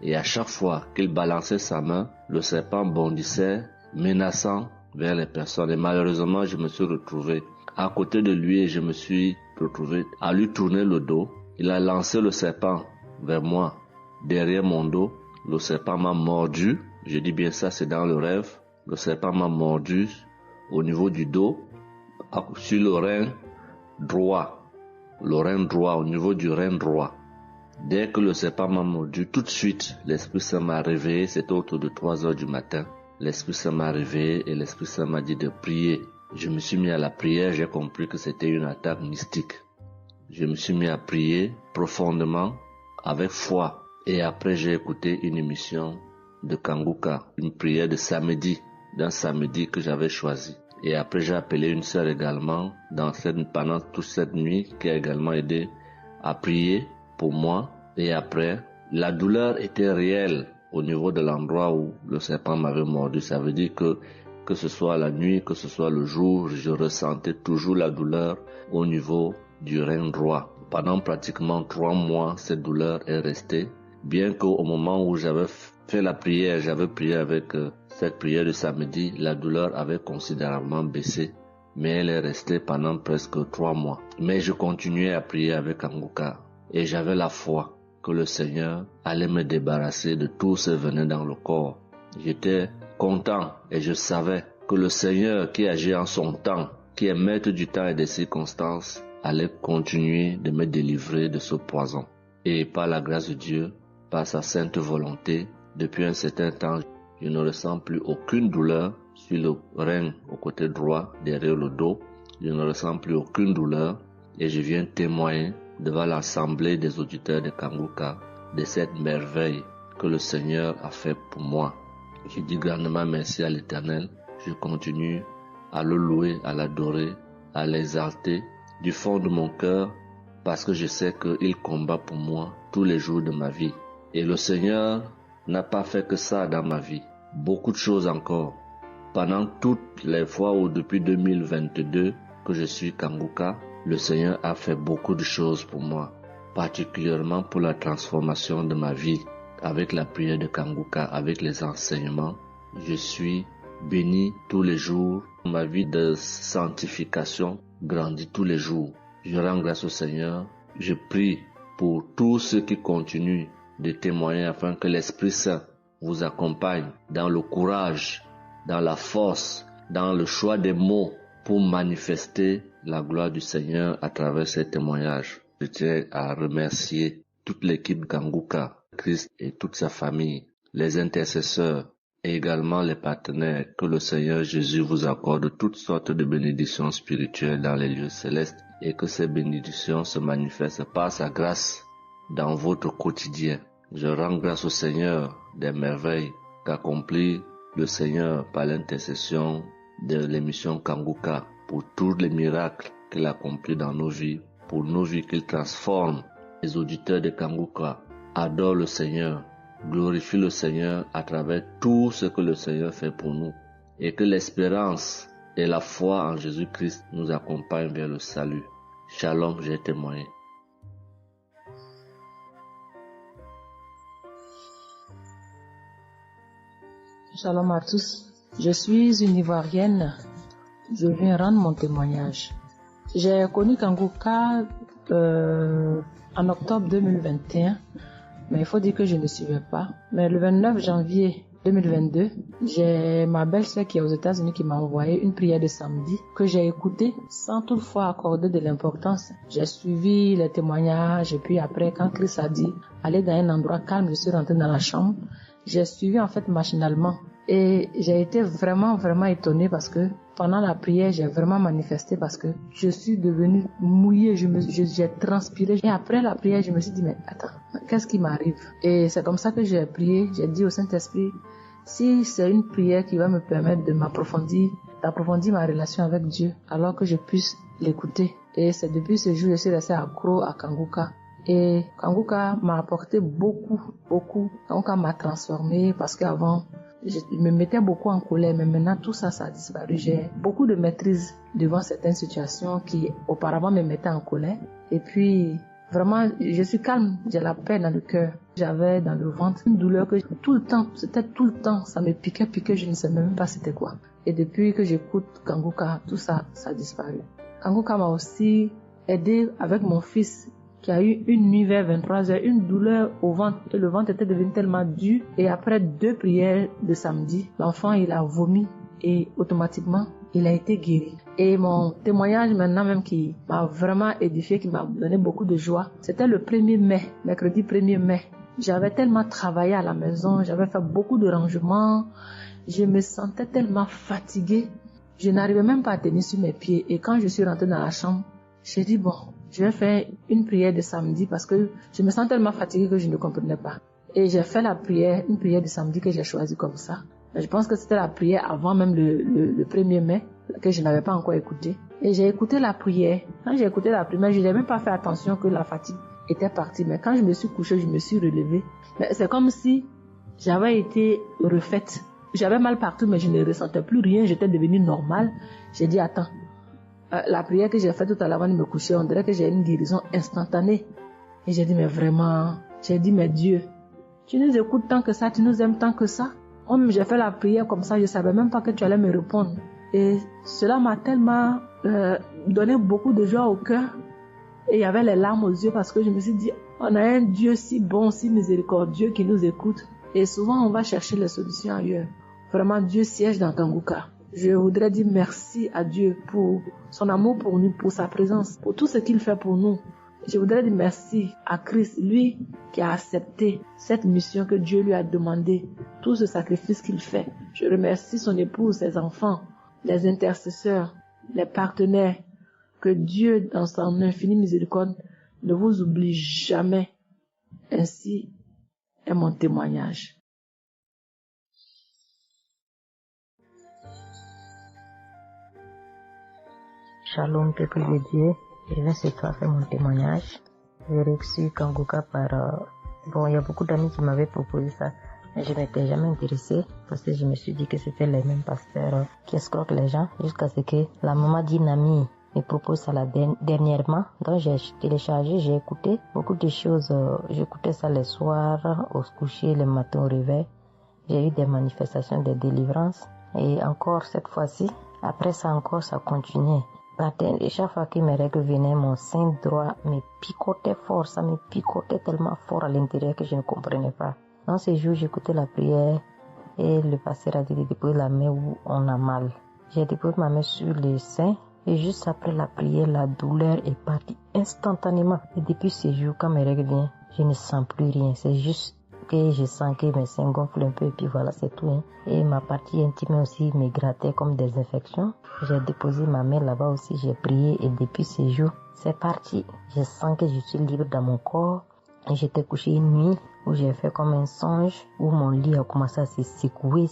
Et à chaque fois qu'il balançait sa main, le serpent bondissait, menaçant vers les personnes. Et malheureusement, je me suis retrouvé à côté de lui et je me suis retrouvé à lui tourner le dos. Il a lancé le serpent vers moi, derrière mon dos. Le serpent m'a mordu. Je dis bien ça, c'est dans le rêve. Le serpent m'a mordu au niveau du dos, sur le rein droit. Le rein droit, au niveau du rein droit. Dès que le serpent m'a mordu, tout de suite, l'Esprit Saint m'a réveillé. C'était autour de 3 heures du matin. L'Esprit Saint m'a réveillé et l'Esprit Saint m'a dit de prier. Je me suis mis à la prière, j'ai compris que c'était une attaque mystique. Je me suis mis à prier profondément, avec foi. Et après, j'ai écouté une émission de Kanguka, une prière de samedi, d'un samedi que j'avais choisi. Et après, j'ai appelé une sœur également pendant toute cette nuit qui a également aidé à prier pour moi. Et après, la douleur était réelle au niveau de l'endroit où le serpent m'avait mordu. Ça veut dire que ce soit la nuit, que ce soit le jour, je ressentais toujours la douleur au niveau du rein droit. Pendant pratiquement 3 mois, cette douleur est restée. Bien qu'au moment où j'avais fait la prière, j'avais prié avec cette prière de samedi, la douleur avait considérablement baissé, mais elle est restée pendant presque 3 mois. Mais je continuais à prier avec Kanguka et j'avais la foi que le Seigneur allait me débarrasser de tout ce venin dans le corps. J'étais content et je savais que le Seigneur qui agit en son temps, qui est maître du temps et des circonstances, allait continuer de me délivrer de ce poison. Et par la grâce de Dieu, par sa sainte volonté, depuis un certain temps, je ne ressens plus aucune douleur sur le rein au côté droit, derrière le dos. Je ne ressens plus aucune douleur et je viens témoigner devant l'assemblée des auditeurs de Kanguka de cette merveille que le Seigneur a fait pour moi. Je dis grandement merci à l'Éternel. Je continue à le louer, à l'adorer, à l'exalter du fond de mon cœur parce que je sais qu'il combat pour moi tous les jours de ma vie. Et le Seigneur n'a pas fait que ça dans ma vie. Beaucoup de choses encore. Pendant toutes les fois où depuis 2022 que je suis Kanguka, le Seigneur a fait beaucoup de choses pour moi, particulièrement pour la transformation de ma vie. Avec la prière de Kanguka, avec les enseignements, je suis béni tous les jours. Ma vie de sanctification grandit tous les jours. Je rends grâce au Seigneur. Je prie pour tous ceux qui continuent de témoigner afin que l'Esprit Saint vous accompagne dans le courage dans la force, dans le choix des mots pour manifester la gloire du Seigneur à travers ces témoignages. Je tiens à remercier toute l'équipe Kanguka, Christ et toute sa famille, les intercesseurs et également les partenaires. Que le Seigneur Jésus vous accorde toutes sortes de bénédictions spirituelles dans les lieux célestes et que ces bénédictions se manifestent par sa grâce dans votre quotidien. Je rends grâce au Seigneur des merveilles qu'accomplit le Seigneur par l'intercession de l'émission Kanguka pour tous les miracles qu'il accomplit dans nos vies, pour nos vies qu'il transforme. Les auditeurs de Kanguka adorent le Seigneur, glorifient le Seigneur à travers tout ce que le Seigneur fait pour nous et que l'espérance et la foi en Jésus-Christ nous accompagnent vers le salut. Shalom, j'ai témoigné.
Shalom à tous. Je suis une Ivoirienne. Je viens rendre mon témoignage. J'ai connu Kanguka en octobre 2021, mais il faut dire que je ne suivais pas. Mais le 29 janvier 2022, j'ai ma belle-sœur qui est aux États-Unis qui m'a envoyé une prière de samedi que j'ai écoutée sans toutefois accorder de l'importance. J'ai suivi les témoignages et puis après, quand Christ a dit aller dans un endroit calme, je suis rentrée dans la chambre. J'ai suivi en fait machinalement et j'ai été vraiment étonnée parce que pendant la prière, j'ai vraiment manifesté parce que je suis devenue mouillée, j'ai transpiré. Et après la prière, je me suis dit, mais attends, qu'est-ce qui m'arrive? Et c'est comme ça que j'ai prié, j'ai dit au Saint-Esprit, si c'est une prière qui va me permettre d'approfondir ma relation avec Dieu, alors que je puisse l'écouter. Et c'est depuis ce jour que je suis restée accro à Kanguka. Et Kanguka m'a apporté beaucoup. Kanguka m'a transformée parce qu'avant, je me mettais beaucoup en colère, mais maintenant tout ça a disparu. J'ai beaucoup de maîtrise devant certaines situations qui auparavant me mettaient en colère. Et puis, vraiment, je suis calme, j'ai la paix dans le cœur. J'avais dans le ventre une douleur que c'était tout le temps, ça me piquait, je ne sais même pas c'était quoi. Et depuis que j'écoute Kanguka, tout ça a disparu. Kanguka m'a aussi aidé avec mon fils qui a eu une nuit vers 23h, une douleur au ventre et le ventre était devenu tellement dur et après 2 prières de samedi, l'enfant il a vomi et automatiquement il a été guéri. Et mon témoignage maintenant même qui m'a vraiment édifié, qui m'a donné beaucoup de joie, c'était le 1er mai, mercredi 1er mai. J'avais tellement travaillé à la maison, j'avais fait beaucoup de rangements, je me sentais tellement fatiguée, je n'arrivais même pas à tenir sur mes pieds et quand je suis rentrée dans la chambre, j'ai dit bon, je vais faire une prière de samedi parce que je me sens tellement fatiguée que je ne comprenais pas. Et j'ai fait une prière de samedi que j'ai choisie comme ça. Je pense que c'était la prière avant même le 1er mai que je n'avais pas encore écouté. Et j'ai écouté la prière. Quand j'ai écouté la prière, je n'avais même pas fait attention que la fatigue était partie. Mais quand je me suis couchée, je me suis relevée. Mais c'est comme si j'avais été refaite. J'avais mal partout, mais je ne ressentais plus rien. J'étais devenue normale. J'ai dit, attends. La prière que j'ai faite tout à l'heure avant de me coucher, on dirait que j'ai une guérison instantanée. Et j'ai dit, mais vraiment, mais Dieu, tu nous écoutes tant que ça, tu nous aimes tant que ça. J'ai fait la prière comme ça, je ne savais même pas que tu allais me répondre. Et cela m'a tellement donné beaucoup de joie au cœur. Et il y avait les larmes aux yeux parce que je me suis dit, on a un Dieu si bon, si miséricordieux qui nous écoute. Et souvent, on va chercher les solutions ailleurs. Vraiment, Dieu siège dans Kanguka. Je voudrais dire merci à Dieu pour son amour pour nous, pour sa présence, pour tout ce qu'il fait pour nous. Je voudrais dire merci à Christ, lui qui a accepté cette mission que Dieu lui a demandé, tout ce sacrifice qu'il fait. Je remercie son épouse, ses enfants, les intercesseurs, les partenaires. Que Dieu, dans son infinie miséricorde, ne vous oublie jamais. Ainsi est mon témoignage.
Shalom, peuple de Dieu. Je viens ce soir faire mon témoignage. J'ai reçu Kanguka par... il y a beaucoup d'amis qui m'avaient proposé ça. Mais je n'étais jamais intéressée parce que je me suis dit que c'était les mêmes pasteurs qui escroquent les gens jusqu'à ce que la maman d'une amie me propose ça dernièrement. Donc j'ai téléchargé, j'ai écouté beaucoup de choses. J'écoutais ça les soirs, au coucher, le matin au réveil. J'ai eu des manifestations de délivrance. Et encore cette fois-ci, après ça encore, ça continuait. Et chaque fois que mes règles venaient, mon sein droit me picotait fort. Ça me picotait tellement fort à l'intérieur que je ne comprenais pas. Dans ces jours, j'écoutais la prière et le pasteur a dit de déposer la main où on a mal. J'ai déposé ma main sur les seins et juste après la prière, la douleur est partie instantanément. Et depuis ce jour, quand mes règles viennent, je ne sens plus rien. C'est juste que je sens que mes seins gonflent un peu et puis voilà, c'est tout. Et ma partie intime aussi me grattait comme des infections. J'ai déposé ma main là-bas aussi, j'ai prié et depuis ce jour, c'est parti. Je sens que je suis libre dans mon corps. Et j'étais couché une nuit où j'ai fait comme un songe, où mon lit a commencé à se secouer.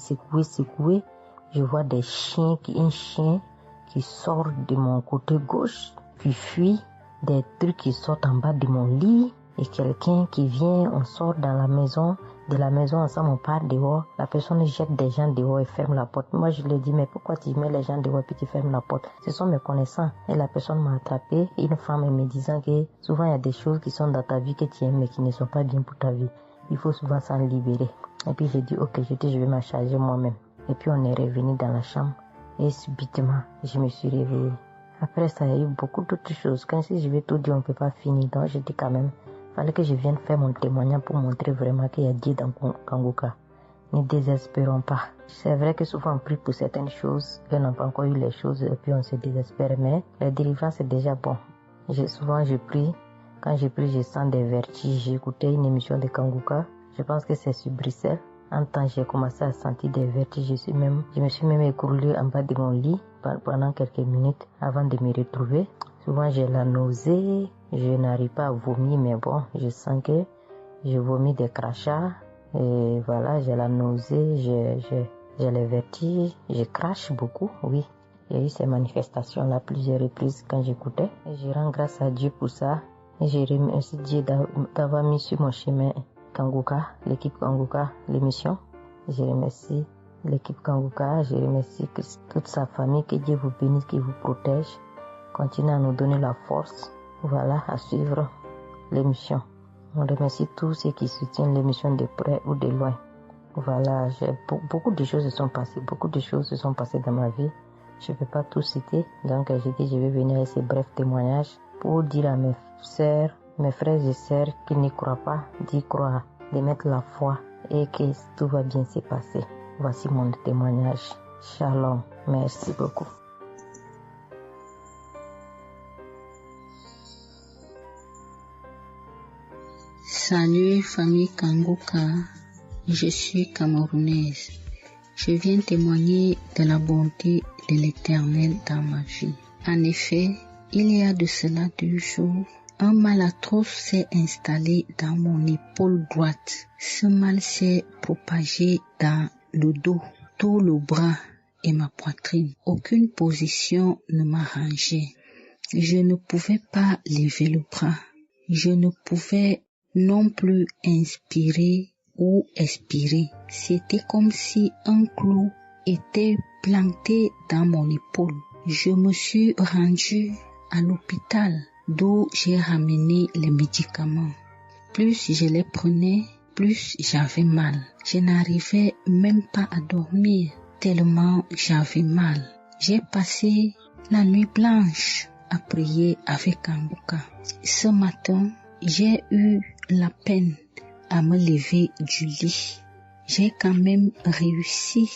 Je vois un chien qui sort de mon côté gauche, qui fuit, des trucs qui sortent en bas de mon lit, et quelqu'un qui vient, on sort dans la maison, de la maison ensemble, on part dehors, la personne jette des gens dehors et ferme la porte. Moi je lui ai dit, mais pourquoi tu mets les gens dehors et puis tu fermes la porte? Ce sont mes connaissants. Et la personne m'a attrapé, une femme me disant que souvent il y a des choses qui sont dans ta vie que tu aimes mais qui ne sont pas bien pour ta vie. Il faut souvent s'en libérer. Et puis j'ai dit, ok, je vais m'en charger moi-même. Et puis on est revenu dans la chambre et subitement je me suis réveillée. Après ça, il y a eu beaucoup d'autres choses. Quand si je vais tout dire, on ne peut pas finir. Donc je dis quand même, fallait que je vienne faire mon témoignage pour montrer vraiment qu'il y a Dieu dans Kanguka. Ne désespérons pas. C'est vrai que souvent on prie pour certaines choses, et on n'a pas encore eu les choses, et puis on se désespère, mais la délivrance c'est déjà bon. Souvent je prie, quand je prie je sens des vertiges. J'ai écouté une émission de Kanguka, je pense que c'est sur Bruxelles. En temps j'ai commencé à sentir des vertiges, je me suis même écroulée en bas de mon lit pendant quelques minutes avant de me retrouver. Souvent j'ai la nausée, je n'arrive pas à vomir, mais bon, je sens que je vomis des crachats. Et voilà, j'ai la nausée, j'ai les vertiges, je crache beaucoup, oui. Il y a eu ces manifestations-là plusieurs reprises quand j'écoutais. Et je rends grâce à Dieu pour ça. Et je remercie Dieu d'avoir mis sur mon chemin Kanguka, l'équipe Kanguka, l'émission. Je remercie l'équipe Kanguka, je remercie toute sa famille, que Dieu vous bénisse, qu'il vous protège. Continuez à nous donner la force, voilà, à suivre l'émission. On remercie tous ceux qui soutiennent l'émission de près ou de loin. Voilà, beaucoup de choses se sont passées dans ma vie. Je ne peux pas tout citer, donc j'ai dit je vais venir avec ces brefs témoignages pour dire à mes sœurs, mes frères et sœurs qui n'y croient pas, d'y croire, de mettre la foi et que tout va bien se passer. Voici mon témoignage. Shalom, merci beaucoup.
Salut famille Kanguka, je suis camerounaise. Je viens témoigner de la bonté de l'Éternel dans ma vie. En effet, il y a de cela 2 jours, un mal atroce s'est installé dans mon épaule droite. Ce mal s'est propagé dans le dos, tout le bras et ma poitrine. Aucune position ne m'arrangeait. Je ne pouvais pas lever le bras. Je ne pouvais non plus inspirer ou expirer. C'était comme si un clou était planté dans mon épaule. Je me suis rendue à l'hôpital d'où j'ai ramené les médicaments. Plus je les prenais, plus j'avais mal. Je n'arrivais même pas à dormir tellement j'avais mal. J'ai passé la nuit blanche à prier avec Kanguka. Ce matin, j'ai eu la peine à me lever du lit. J'ai quand même réussi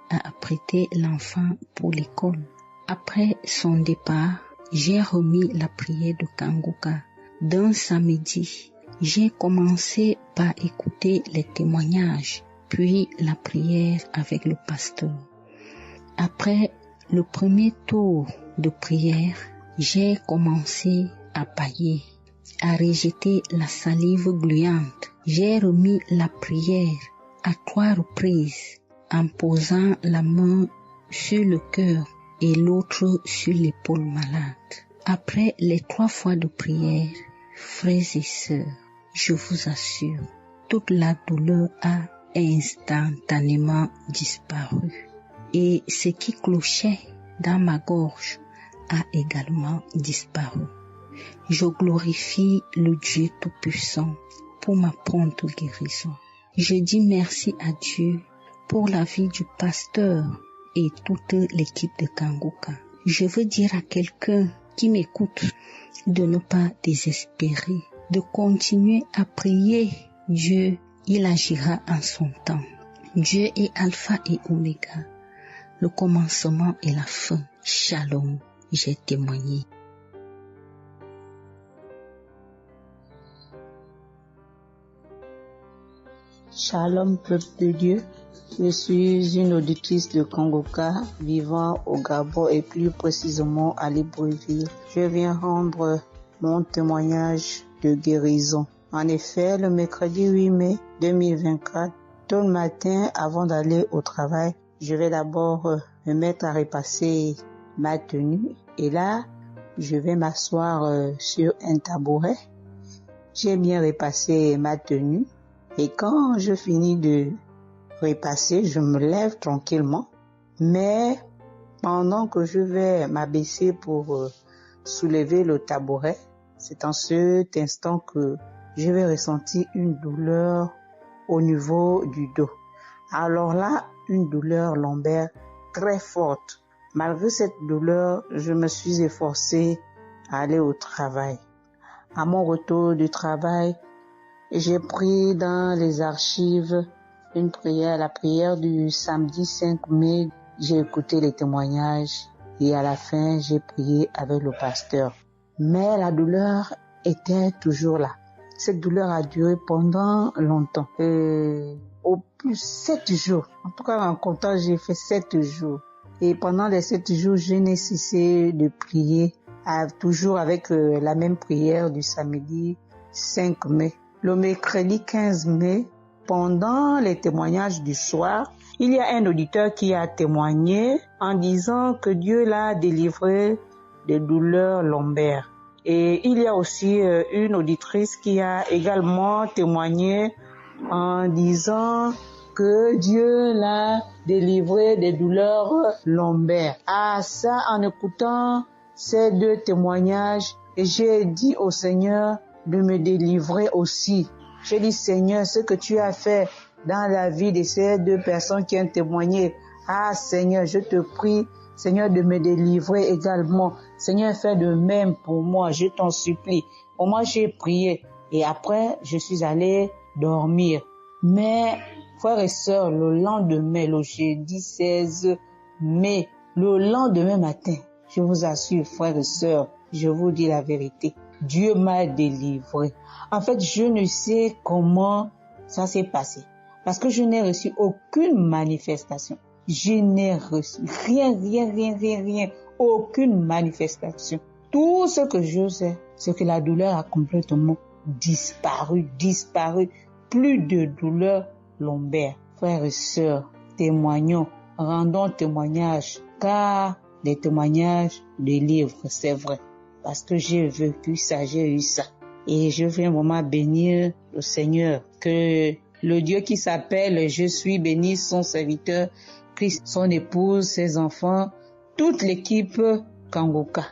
à apprêter l'enfant pour l'école. Après son départ, j'ai remis la prière de Kanguka. D'un samedi, j'ai commencé par écouter les témoignages, puis la prière avec le pasteur. Après le premier tour de prière, j'ai commencé à bâiller, à rejeter la salive gluante. J'ai remis la prière à 3 reprises en posant la main sur le cœur et l'autre sur l'épaule malade. Après les 3 fois de prière, frères et sœurs, je vous assure, toute la douleur a instantanément disparu. Et ce qui clochait dans ma gorge a également disparu. Je glorifie le Dieu Tout-Puissant pour ma prompte guérison. Je dis merci à Dieu pour la vie du pasteur et toute l'équipe de Kanguka. Je veux dire à quelqu'un qui m'écoute de ne pas désespérer, de continuer à prier. Dieu, il agira en son temps. Dieu est Alpha et Oméga, le commencement et la fin. Shalom, j'ai témoigné.
Shalom, peuple de Dieu. Je suis une auditrice de Kangoka vivant au Gabon et plus précisément à Libreville. Je viens rendre mon témoignage de guérison. En effet, le mercredi 8 mai 2024, tôt le matin avant d'aller au travail, je vais d'abord me mettre à repasser ma tenue et là, je vais m'asseoir sur un tabouret. J'ai bien repassé ma tenue et quand je finis de repasser, je me lève tranquillement. Mais pendant que je vais m'abaisser pour soulever le tabouret, c'est en cet instant que je vais ressentir une douleur au niveau du dos. Alors là, une douleur lombaire très forte. Malgré cette douleur, je me suis efforcée à aller au travail. À mon retour du travail, j'ai pris dans les archives une prière, la prière du samedi 5 mai. J'ai écouté les témoignages et à la fin, j'ai prié avec le pasteur. Mais la douleur était toujours là. Cette douleur a duré pendant longtemps. Au plus 7 jours. En tout cas, en comptant, j'ai fait 7 jours. Et pendant les 7 jours, je n'ai cessé de prier, toujours avec la même prière du samedi 5 mai. Le mercredi 15 mai, pendant les témoignages du soir, il y a un auditeur qui a témoigné en disant que Dieu l'a délivré des douleurs lombaires. Et il y a aussi une auditrice qui a également témoigné en disant que Dieu l'a délivré des douleurs lombaires. Ah, ça, en écoutant ces deux témoignages, j'ai dit au Seigneur de me délivrer aussi. J'ai dit, Seigneur, ce que tu as fait dans la vie de ces deux personnes qui ont témoigné, ah Seigneur, je te prie, Seigneur, de me délivrer également. Seigneur, fais de même pour moi, je t'en supplie. Pour moi, j'ai prié et après, je suis allé dormir. Mais, frères et sœurs, le lendemain, le jeudi 16 mai, le lendemain matin, je vous assure, frères et sœurs, je vous dis la vérité, Dieu m'a délivré. En fait, je ne sais comment ça s'est passé. Parce que je n'ai reçu aucune manifestation. Je n'ai reçu rien, aucune manifestation. Tout ce que je sais, c'est que la douleur a complètement disparu. Plus de douleur lombaire. Frères et sœurs, témoignons, rendons témoignage, car des témoignages délivrent, c'est vrai. Parce que j'ai vécu ça, j'ai eu ça. Et je viens vraiment bénir le Seigneur, que le Dieu qui s'appelle Je suis béni, son serviteur, Christ, son épouse, ses enfants, toute l'équipe Kangoka,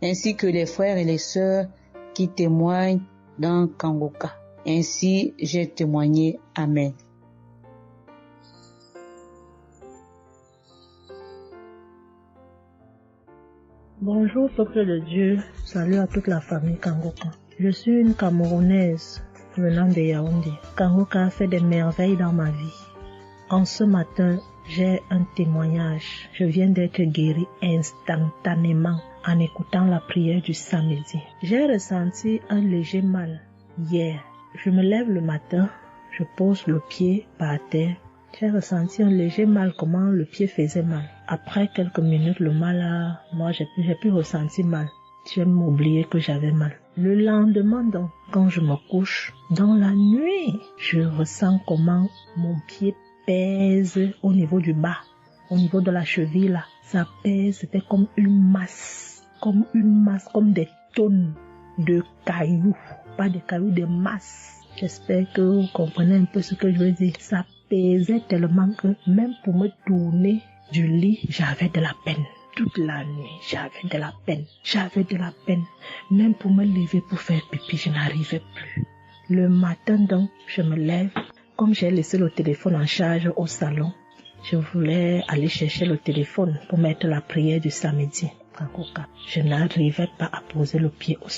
ainsi que les frères et les sœurs qui témoignent dans Kangoka. Ainsi, j'ai témoigné. Amen.
Bonjour peuple de Dieu, salut à toute la famille Kangoka. Je suis une Camerounaise venant de Yaoundé. Kangoka a fait des merveilles dans ma vie. En ce matin, j'ai un témoignage. Je viens d'être guérie instantanément en écoutant la prière du samedi. J'ai ressenti un léger mal hier. Je me lève le matin, je pose le pied par terre. J'ai ressenti un léger mal, comment le pied faisait mal. Après quelques minutes, le mal j'ai pu ressentir mal. J'ai oublié que j'avais mal. Le lendemain donc, quand je me couche, dans la nuit, je ressens comment mon pied pèse au niveau du bas, au niveau de la cheville là. Ça pèse, c'était comme une masse, comme des tonnes de cailloux. Pas des cailloux, des masses. J'espère que vous comprenez un peu ce que je veux dire. Ça pesait tellement que même pour me tourner du lit, j'avais de la peine. Toute la nuit, j'avais de la peine. Même pour me lever pour faire pipi, je n'arrivais plus. Le matin donc, je me lève. Comme j'ai laissé le téléphone en charge au salon, je voulais aller chercher le téléphone pour mettre la prière du samedi. Je n'arrivais pas à poser le pied au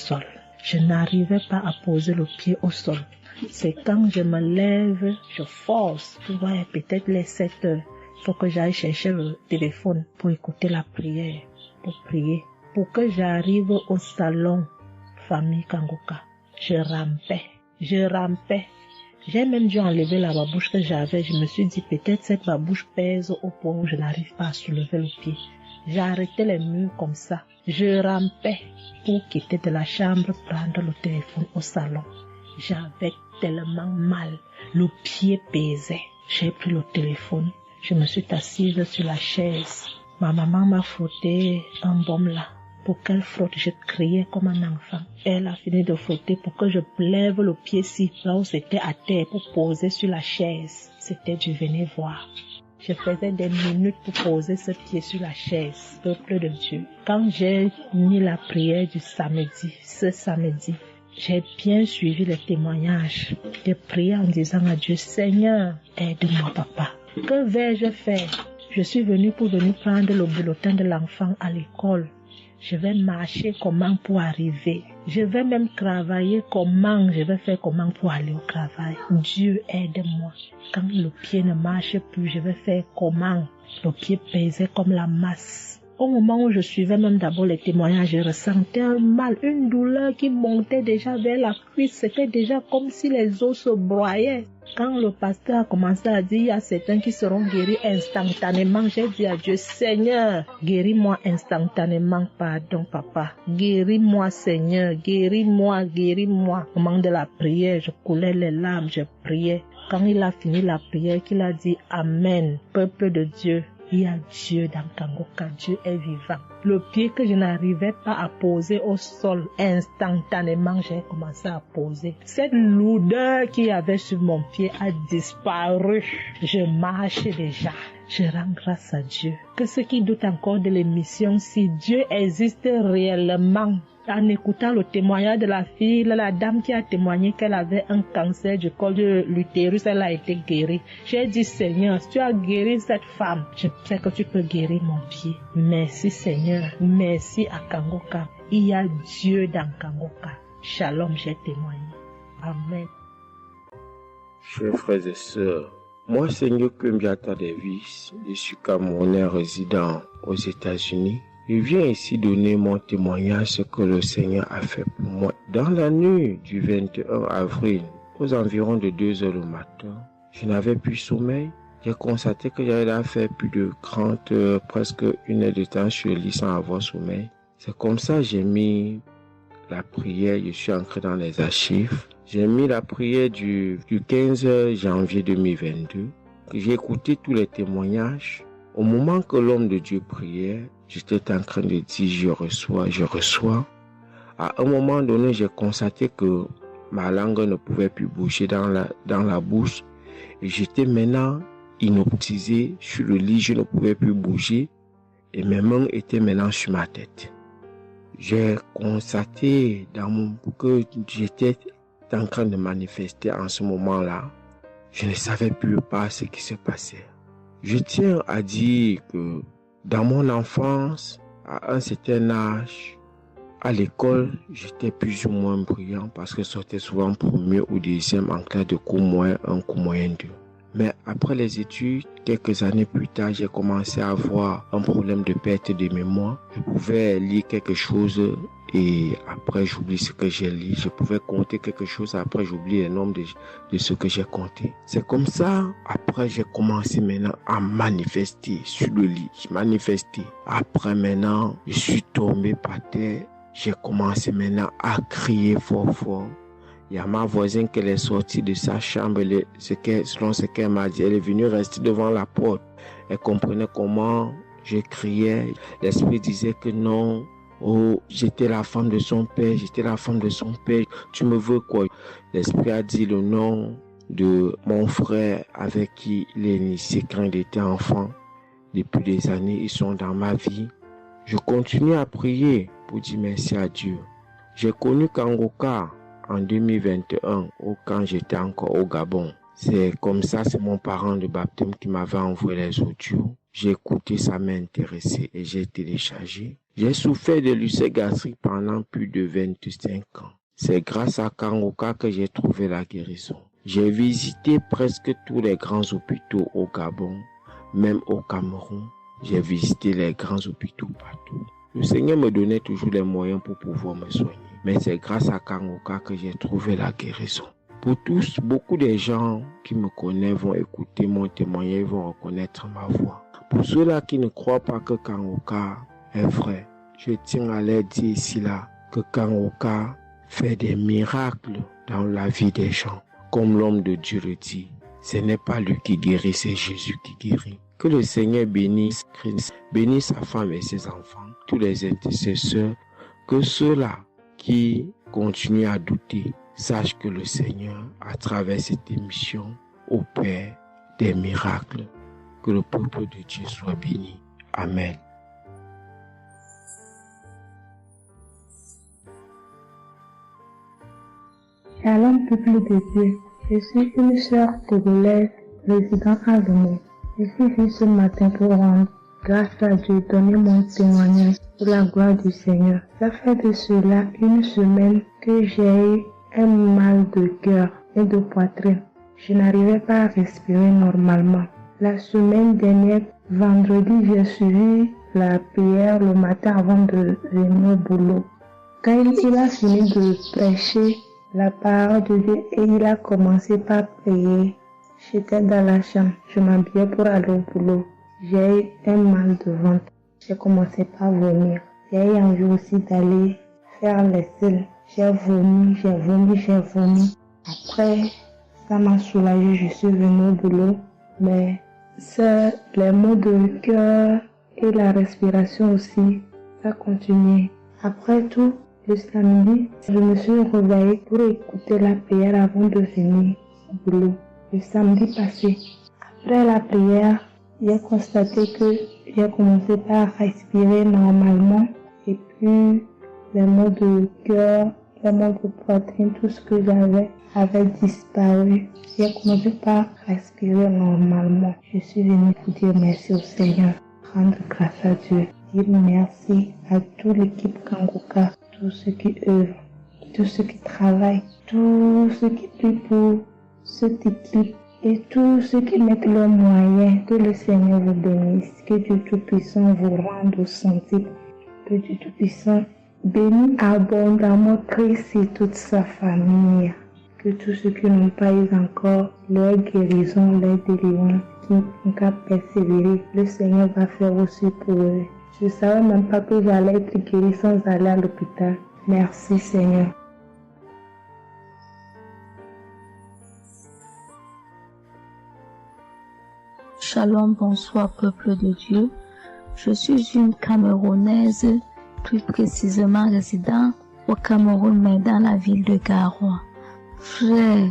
sol. C'est quand je me lève, je force. Tu vois, peut-être les 7 heures. Il faut que j'aille chercher le téléphone pour écouter la prière, pour prier. Pour que j'arrive au salon, famille Kanguka, je rampais. J'ai même dû enlever la babouche que j'avais. Je me suis dit, peut-être cette babouche pèse au point où je n'arrive pas à soulever le pied. J'ai arrêté les murs comme ça. Je rampais pour quitter de la chambre, prendre le téléphone au salon. J'avais tellement mal. Le pied pesait. J'ai pris le téléphone. Je me suis assise sur la chaise. Ma maman m'a frotté un baume là. Pour qu'elle frotte, je criais comme un enfant. Elle a fini de frotter pour que je lève le pied-ci, là où c'était à terre, pour poser sur la chaise. C'était du venez voir. Je faisais des minutes pour poser ce pied sur la chaise, peuple de Dieu. Quand j'ai mis la prière du samedi, ce samedi, j'ai bien suivi les témoignages. J'ai prié en disant à Dieu, Seigneur, aide-moi papa. Que vais-je faire? Je suis venue pour venir prendre le bulletin de l'enfant à l'école. Je vais marcher comment pour arriver. Je vais même travailler comment. Je vais faire comment pour aller au travail. Dieu aide-moi. Quand le pied ne marche plus, je vais faire comment. Le pied pesait comme la masse. Au moment où je suivais même d'abord les témoignages, je ressentais un mal, une douleur qui montait déjà vers la cuisse. C'était déjà comme si les os se broyaient. Quand le pasteur a commencé à dire, il y a certains qui seront guéris instantanément, j'ai dit à Dieu, Seigneur, guéris-moi instantanément, pardon papa. Guéris-moi Seigneur, guéris-moi, guéris-moi. Au moment de la prière, je coulais les larmes, je priais. Quand il a fini la prière, qu'il a dit Amen, peuple de Dieu. Il y a Dieu dans Kanguka, Dieu est vivant. Le pied que je n'arrivais pas à poser au sol, instantanément, j'ai commencé à poser. Cette lourdeur qu'il y avait sur mon pied a disparu. Je marche déjà. Je rends grâce à Dieu. Que ceux qui doutent encore de l'émission, si Dieu existe réellement, en écoutant le témoignage de la fille, la dame qui a témoigné qu'elle avait un cancer du col de l'utérus, elle a été guérie. J'ai dit, Seigneur, tu as guéri cette femme. Je sais que tu peux guérir mon pied. Merci Seigneur. Merci à Kanguka. Il y a Dieu dans Kanguka. Shalom, j'ai témoigné. Amen.
Chers frères et sœurs, moi, Seigneur Kumbiata Davis, je suis Camerounais résident aux États-Unis. Je viens ici donner mon témoignage ce que le Seigneur a fait pour moi. Dans la nuit du 21 avril, aux environs de 2 heures le matin, je n'avais plus sommeil. J'ai constaté que j'avais fait plus de 30 heures, presque 1 heure de temps sur le lit sans avoir sommeil. C'est comme ça que j'ai mis la prière, je suis entré dans les archives. J'ai mis la prière du 15 janvier 2022. J'ai écouté tous les témoignages. Au moment que l'homme de Dieu priait, j'étais en train de dire je reçois. À un moment donné, j'ai constaté que ma langue ne pouvait plus bouger dans la bouche. Et j'étais maintenant inoptisé sur le lit, je ne pouvais plus bouger. Et mes mains étaient maintenant sur ma tête. J'ai constaté que j'étais en train de manifester en ce moment-là. Je ne savais plus pas ce qui se passait. Je tiens à dire que dans mon enfance, à un certain âge, à l'école, j'étais plus ou moins brillant parce que je sortais souvent premier ou deuxième en classe de cours moyen 1, cours moyen 2. Mais après les études, quelques années plus tard, j'ai commencé à avoir un problème de perte de mémoire. Je pouvais lire quelque chose et après j'oublie ce que j'ai lu. Je pouvais compter quelque chose, après j'oublie le nombre de ce que j'ai compté. C'est comme ça, après j'ai commencé maintenant à manifester sur le lit. Je manifestais. Après maintenant, je suis tombé par terre. J'ai commencé maintenant à crier fort fort. Il y a ma voisine qui est sortie de sa chambre, selon ce qu'elle m'a dit, elle est venue rester devant la porte. Elle comprenait comment je criais. L'esprit disait que non, oh, j'étais la femme de son père, tu me veux quoi? L'esprit a dit le nom de mon frère avec qui il est initié quand il était enfant. Depuis des années, ils sont dans ma vie. Je continue à prier pour dire merci à Dieu. J'ai connu Kanguka en 2021, quand j'étais encore au Gabon. C'est comme ça, c'est mon parent de baptême qui m'avait envoyé les audios. J'ai écouté, ça m'a intéressé et j'ai téléchargé. J'ai souffert de l'ulcère gastrique pendant plus de 25 ans. C'est grâce à Kangoka que j'ai trouvé la guérison. J'ai visité presque tous les grands hôpitaux au Gabon, même au Cameroun. J'ai visité les grands hôpitaux partout. Le Seigneur me donnait toujours les moyens pour pouvoir me soigner. Mais c'est grâce à Kangoka que j'ai trouvé la guérison. Pour tous, beaucoup de gens qui me connaissent vont écouter mon témoignage, vont reconnaître ma voix. Pour ceux-là qui ne croient pas que Kangoka est vrai, je tiens à leur dire ici là que Kangoka fait des miracles dans la vie des gens. Comme l'homme de Dieu le dit, ce n'est pas lui qui guérit, c'est Jésus qui guérit. Que le Seigneur bénisse Christ, bénisse sa femme et ses enfants, tous les intercesseurs, que ceux-là qui continuent à douter sachent que le Seigneur, à travers cette émission, opère des miracles. Que le peuple de Dieu soit béni. Amen.
Shalom, peuple de Dieu. Je suis une sœur togolaise résidant à Lomé. Je suis venue ce matin pour rendre grâce à Dieu, donner mon témoignage pour la gloire du Seigneur. Ça fait de cela une semaine que j'ai eu un mal de cœur et de poitrine. Je n'arrivais pas à respirer normalement. La semaine dernière, vendredi, j'ai suivi la prière le matin avant de venir au boulot. Quand il a fini de prêcher la parole de Dieu et il a commencé par prier, j'étais dans la chambre, je m'habillais pour aller au boulot. J'ai eu un mal de ventre. J'ai commencé par vomir. J'ai eu envie aussi d'aller faire les selles. J'ai vomi. Après, ça m'a soulagé, je suis venue au boulot. Mais les maux de cœur et la respiration aussi, ça continuait. Après tout, le samedi, je me suis réveillée pour écouter la prière avant de venir au boulot. Le samedi passé, après la prière, j'ai constaté que j'ai commencé par respirer normalement et puis les maux de cœur, les maux de poitrine, tout ce que j'avais avait disparu. J'ai commencé par respirer normalement. Je suis venue pour dire merci au Seigneur, rendre grâce à Dieu, dire merci à toute l'équipe Kangoka, tous ceux qui œuvrent, tous ceux qui travaillent, tous ceux qui prient pour cette équipe et tous ceux qui mettent leurs moyens. Que le Seigneur vous bénisse, que Dieu Tout-Puissant vous rende au centime, que Dieu Tout-Puissant bénisse abondamment Christ et toute sa famille. Que tous ceux qui n'ont pas eu encore leur guérison, leur délivrance, qui n'ont qu'à persévérer, le Seigneur va faire aussi pour eux. Je ne savais même pas que j'allais être guéri sans aller à l'hôpital. Merci Seigneur.
Shalom, bonsoir peuple de Dieu. Je suis une Camerounaise, plus précisément résident au Cameroun, mais dans la ville de Garoua. Frère,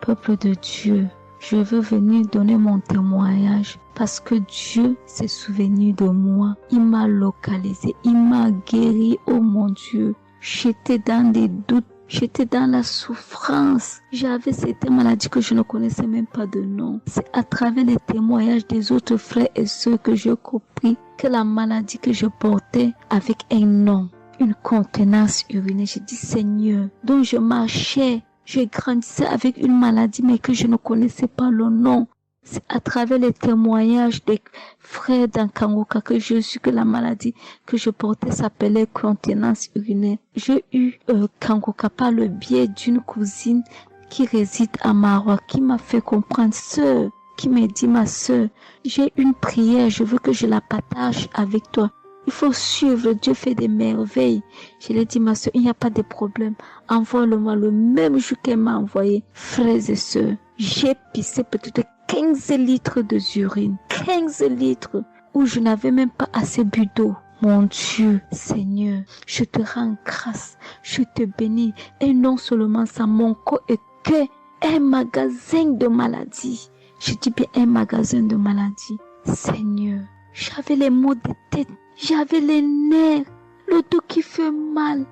peuple de Dieu, je veux venir donner mon témoignage parce que Dieu s'est souvenu de moi. Il m'a localisé, il m'a guéri, oh mon Dieu. J'étais dans des doutes, j'étais dans la souffrance. J'avais cette maladie que je ne connaissais même pas de nom. C'est à travers les témoignages des autres frères et sœurs que j'ai compris que la maladie que je portais avec un nom, une contenance urinaire. J'ai dit Seigneur, donc je marchais. Je grandissais avec une maladie mais que je ne connaissais pas le nom. C'est à travers les témoignages des frères dans Kangoka que je suis que la maladie que je portais s'appelait contenance urinaire. J'ai eu Kangoka par le biais d'une cousine qui réside à Maroc, qui m'a fait comprendre, sœur, qui m'a dit ma sœur, j'ai une prière, je veux que je la partage avec toi. Il faut suivre, Dieu fait des merveilles. Je lui ai dit, ma soeur, il n'y a pas de problème. Envoie-le-moi le même jour qu'elle m'a envoyé. Frères et sœurs, j'ai pissé peut-être 15 litres d'urine. 15 litres où je n'avais même pas assez bu d'eau. Mon Dieu, Seigneur, je te rends grâce. Je te bénis. Et non seulement ça, mon corps est que un magasin de maladies. Je dis bien un magasin de maladies. Seigneur, j'avais les maux de tête. J'avais les nerfs, le dos qui fait mal,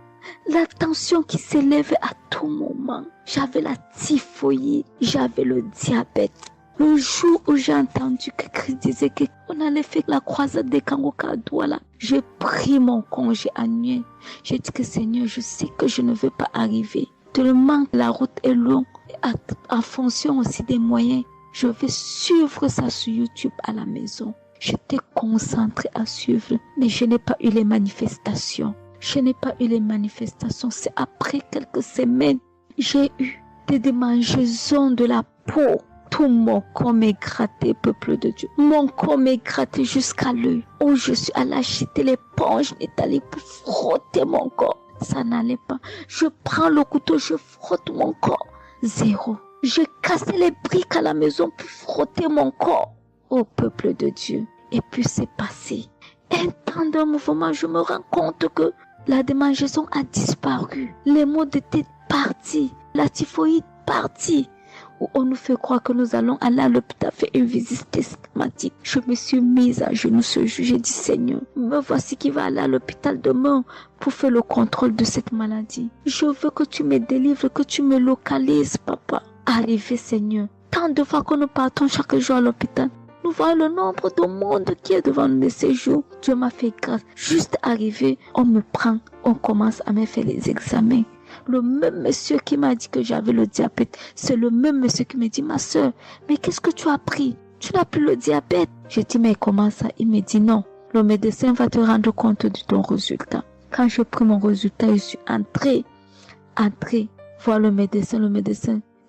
la tension qui s'élève à tout moment. J'avais la typhoïde, j'avais le diabète. Le jour où j'ai entendu que Christ disait qu'on allait faire la croisade des Kangoka à Douala, j'ai pris mon congé annuel. J'ai dit que Seigneur, je sais que je ne veux pas arriver.
tellement la route est longue, en fonction aussi des moyens, je vais suivre ça sur YouTube à la maison. J'étais concentrée à suivre, mais je n'ai pas eu les manifestations. C'est après quelques semaines, j'ai eu des démangeaisons de la peau. Tout mon corps m'est gratté, peuple de Dieu. Mon corps m'est gratté jusqu'à l'œil. Oh, je suis allée acheter l'éponge, Nathalie, pour frotter mon corps. Ça n'allait pas. Je prends le couteau, je frotte mon corps. Zéro. J'ai cassé les briques à la maison pour frotter mon corps. Oh, peuple de Dieu. Et puis c'est passé. Un temps de mouvement, je me rends compte que la démangeaison a disparu. Les maux de tête partis. La typhoïde partie. Où on nous fait croire que nous allons aller à l'hôpital faire une visite systématique. Je me suis mise à genoux ce jour. J'ai dit, Seigneur, me voici qui va aller à l'hôpital demain pour faire le contrôle de cette maladie. Je veux que tu me délivres, que tu me localises, papa. Arrivé, Seigneur. Tant de fois que nous partons chaque jour à l'hôpital, nous voyons le nombre de monde qui est devant nous de ces jours. Dieu m'a fait grâce. Juste arrivé, on me prend, on commence à me faire les examens. Le même monsieur qui m'a dit que j'avais le diabète, c'est le même monsieur qui me dit, ma soeur, mais qu'est-ce que tu as pris? Tu n'as plus le diabète. J'ai dit, mais comment ça? Il me dit, non, le médecin va te rendre compte de ton résultat. Quand j'ai pris mon résultat, je suis entrée, voir le médecin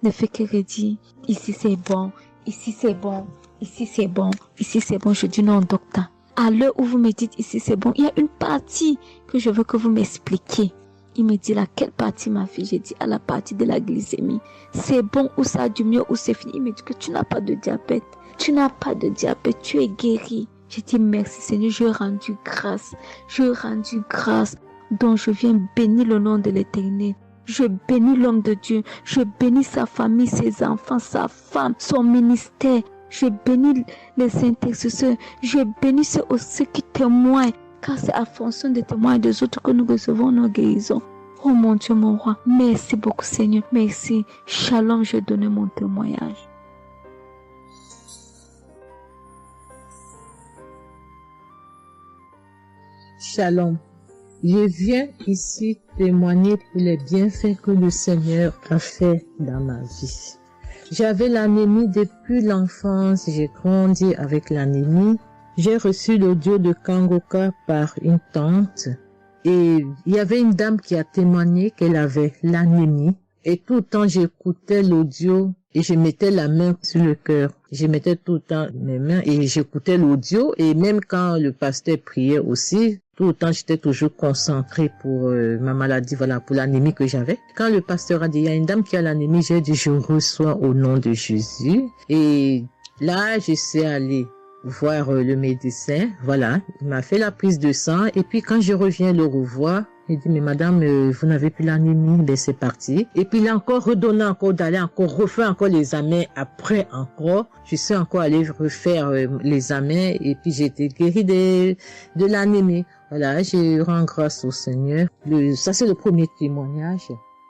ne fait que redire, ici c'est bon, ici c'est bon, ici c'est bon, ici c'est bon. Je dis, non, docteur, à l'heure où vous me dites ici c'est bon, il y a une partie que je veux que vous m'expliquiez. Il me dit, laquelle partie, ma fille? J'ai dit, à la partie de la glycémie. C'est bon ou ça a du mieux ou c'est fini? Il me dit que tu n'as pas de diabète. Tu n'as pas de diabète, tu es guéri. J'ai dit, merci Seigneur, je rendu grâce. Donc je viens bénir le nom de l'Éternel. Je bénis l'homme de Dieu. Je bénis sa famille, ses enfants, sa femme, son ministère. Je bénis les intercesseurs. Je bénis ceux qui témoignent. Car c'est à fonction des témoins des autres que nous recevons nos guérisons. Oh mon Dieu, mon roi, merci beaucoup Seigneur, merci. Shalom, je donne mon témoignage.
Shalom, je viens ici témoigner pour les bienfaits que le Seigneur a fait dans ma vie. J'avais l'anémie depuis l'enfance, j'ai grandi avec l'anémie. J'ai reçu l'audio de Kangoka par une tante et il y avait une dame qui a témoigné qu'elle avait l'anémie et tout le temps j'écoutais l'audio et je mettais la main sur le cœur. Je mettais tout le temps mes mains et j'écoutais l'audio et même quand le pasteur priait aussi, tout le temps j'étais toujours concentrée pour ma maladie, voilà, pour l'anémie que j'avais. Quand le pasteur a dit, il y a une dame qui a l'anémie, j'ai dit, je reçois au nom de Jésus. Et là, je suis allée voir le médecin, voilà, il m'a fait la prise de sang et puis quand je reviens le revoir, il dit mais madame vous n'avez plus l'anémie, ben c'est parti. Et puis il a encore redonné encore d'aller encore refaire encore l'examen après encore, je suis encore allée refaire l'examen et puis j'ai été guérie de l'anémie. Voilà, je rends grâce au Seigneur. Ça c'est le premier témoignage.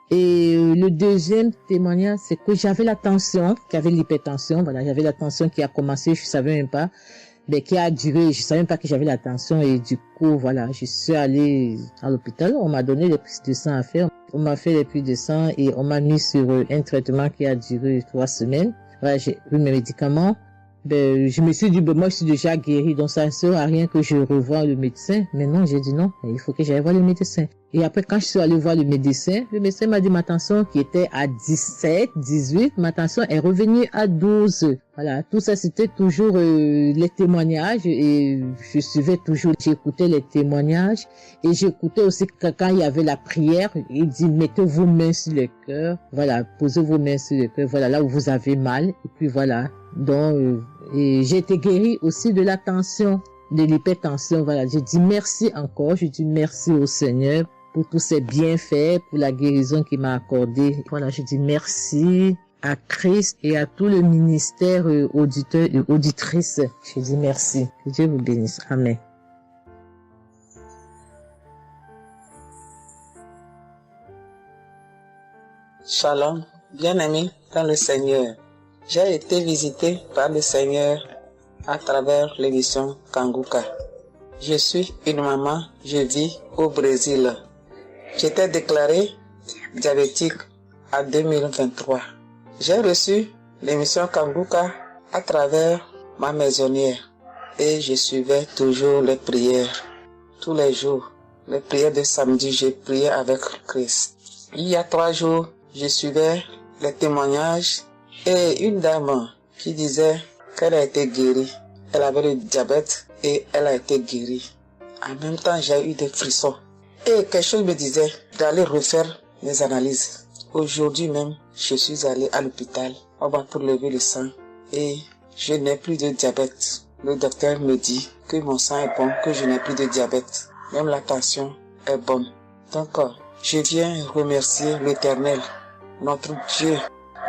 Et le deuxième témoignage, c'est que j'avais la tension, qui avait l'hypertension. Voilà, j'avais la tension qui a commencé, je savais même pas, mais qui a duré, je savais même pas que j'avais la tension et du coup, voilà, je suis allée à l'hôpital. On m'a donné les prises de sang à faire. On m'a fait les prises de sang et on m'a mis sur un traitement qui a duré 3 semaines. Voilà, j'ai pris mes médicaments. Ben, je me suis dit, ben, moi, je suis déjà guérie, donc ça ne sert à rien que je revoie le médecin. Mais non, j'ai dit non, il faut que j'aille voir le médecin. Et après, quand je suis allée voir le médecin m'a dit ma tension qui était à 17, 18, ma tension est revenue à 12. Voilà, tout ça, c'était toujours les témoignages et je suivais toujours, j'écoutais les témoignages et j'écoutais aussi que quand il y avait la prière, il dit, mettez vos mains sur le cœur, voilà, posez vos mains sur le cœur, voilà, là où vous avez mal, et puis voilà. Donc, et j'ai été guérie aussi de la tension, de l'hypertension, voilà. Je dis merci encore, je dis merci au Seigneur pour tous ses bienfaits, pour la guérison qu'il m'a accordée. Voilà, je dis merci à Christ et à tout le ministère auditeur et auditrice. Je dis merci. Que Dieu vous bénisse. Amen.
Shalom, bien-aimé dans le Seigneur. J'ai été visité par le Seigneur à travers l'émission Kanguka. Je suis une maman, je vis au Brésil. J'étais déclarée diabétique à 2023. J'ai reçu l'émission Kanguka à travers ma maisonnière et je suivais toujours les prières. Tous les jours, les prières de samedi, j'ai prié avec Christ. Il y a 3 jours, je suivais les témoignages et une dame qui disait qu'elle a été guérie. Elle avait le diabète et elle a été guérie. En même temps, j'ai eu des frissons. Et quelque chose me disait d'aller refaire mes analyses. Aujourd'hui même, je suis allé à l'hôpital. On va pour lever le sang et je n'ai plus de diabète. Le docteur me dit que mon sang est bon, que je n'ai plus de diabète. Même la tension est bonne. Donc, je viens remercier l'Éternel, notre Dieu,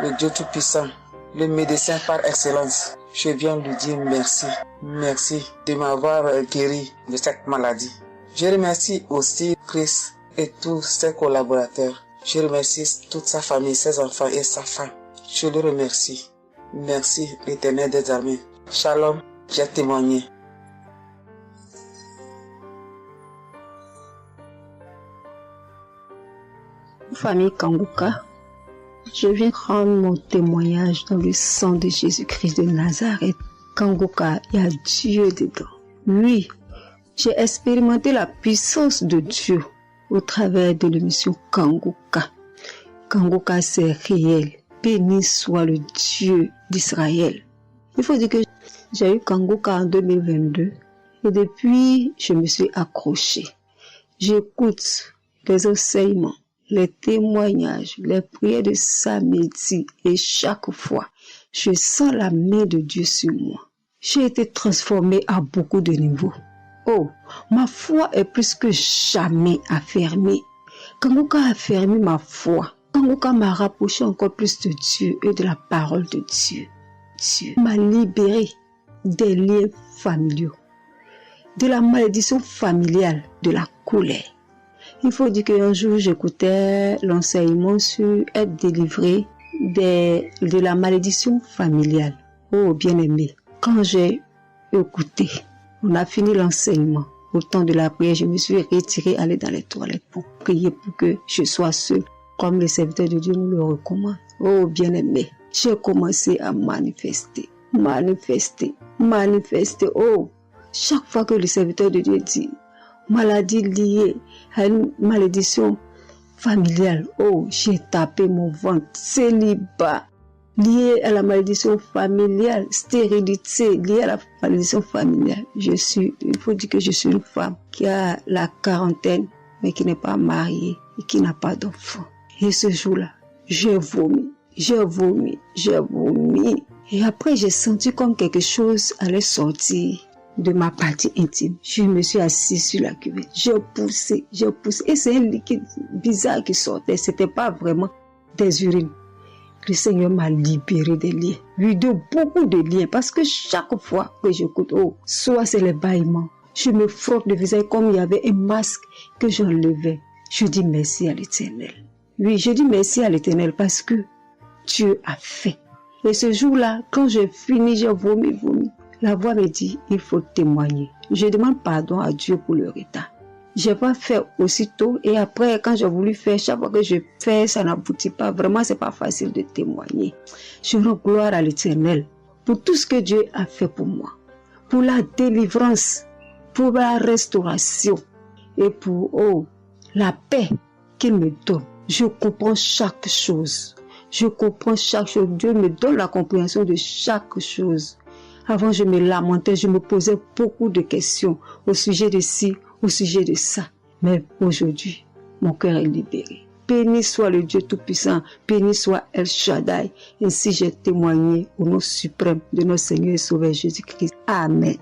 le Dieu Tout-Puissant, le médecin par excellence. Je viens lui dire merci. Merci de m'avoir guéri de cette maladie. Je remercie aussi Chris et tous ses collaborateurs. Je remercie toute sa famille, ses enfants et sa femme. Je le remercie. Merci l'Éternel des armées. Shalom, j'ai témoigné.
Famille Kanguka, je viens rendre mon témoignage dans le sang de Jésus-Christ de Nazareth. Kanguka, il y a Dieu dedans. Oui, j'ai expérimenté la puissance de Dieu au travers de l'émission Kanguka. Kanguka, c'est réel. Béni soit le Dieu d'Israël. Il faut dire que j'ai eu Kanguka en 2022 et depuis, je me suis accrochée. J'écoute les enseignements, les témoignages, les prières de samedi et chaque fois, je sens la main de Dieu sur moi. J'ai été transformée à beaucoup de niveaux. Oh, ma foi est plus que jamais affermie. Kanguka a affermi ma foi. Kanguka m'a rapproché encore plus de Dieu et de la parole de Dieu. Dieu m'a libéré des liens familiaux, de la malédiction familiale, de la colère. Il faut dire qu'un jour, j'écoutais l'enseignement sur être délivré de la malédiction familiale. Oh, bien-aimé, quand j'ai écouté, on a fini l'enseignement. Au temps de la prière, je me suis retirée, aller dans les toilettes pour prier pour que je sois seule, comme le serviteur de Dieu nous le recommande. Oh, bien-aimé, j'ai commencé à manifester. Oh, chaque fois que le serviteur de Dieu dit maladie liée à une malédiction familiale, oh, j'ai tapé mon ventre. Célibat lié à la malédiction familiale, stérilité liée à la malédiction familiale. Il faut dire que je suis une femme qui a la quarantaine, mais qui n'est pas mariée et qui n'a pas d'enfant. Et ce jour-là, j'ai vomi. Et après, j'ai senti comme quelque chose allait sortir de ma partie intime. Je me suis assise sur la cuvette. J'ai poussé. Et c'est un liquide bizarre qui sortait. C'était pas vraiment des urines. Le Seigneur m'a libéré des liens. Oui, de beaucoup de liens. Parce que chaque fois que j'écoute, soit c'est les bâillements. Je me frotte le visage comme il y avait un masque que j'enlevais. Je dis merci à l'Éternel. Oui, je dis merci à l'Éternel parce que Dieu a fait. Et ce jour-là, quand j'ai fini, j'ai vomi. La voix me dit, il faut témoigner. Je demande pardon à Dieu pour le retard. Je n'ai pas fait aussitôt et après, quand j'ai voulu faire, chaque fois que je fais, ça n'aboutit pas. Vraiment, c'est pas facile de témoigner. Je rends gloire à l'Éternel pour tout ce que Dieu a fait pour moi. Pour la délivrance, pour la restauration et pour, la paix qu'il me donne. Je comprends chaque chose. Dieu me donne la compréhension de chaque chose. Avant, je me lamentais, je me posais beaucoup de questions au sujet de ci, au sujet de ça. Mais aujourd'hui, mon cœur est libéré. Béni soit le Dieu Tout-Puissant, béni soit El Shaddai. Ainsi j'ai témoigné au nom suprême de notre Seigneur et Sauveur Jésus-Christ. Amen.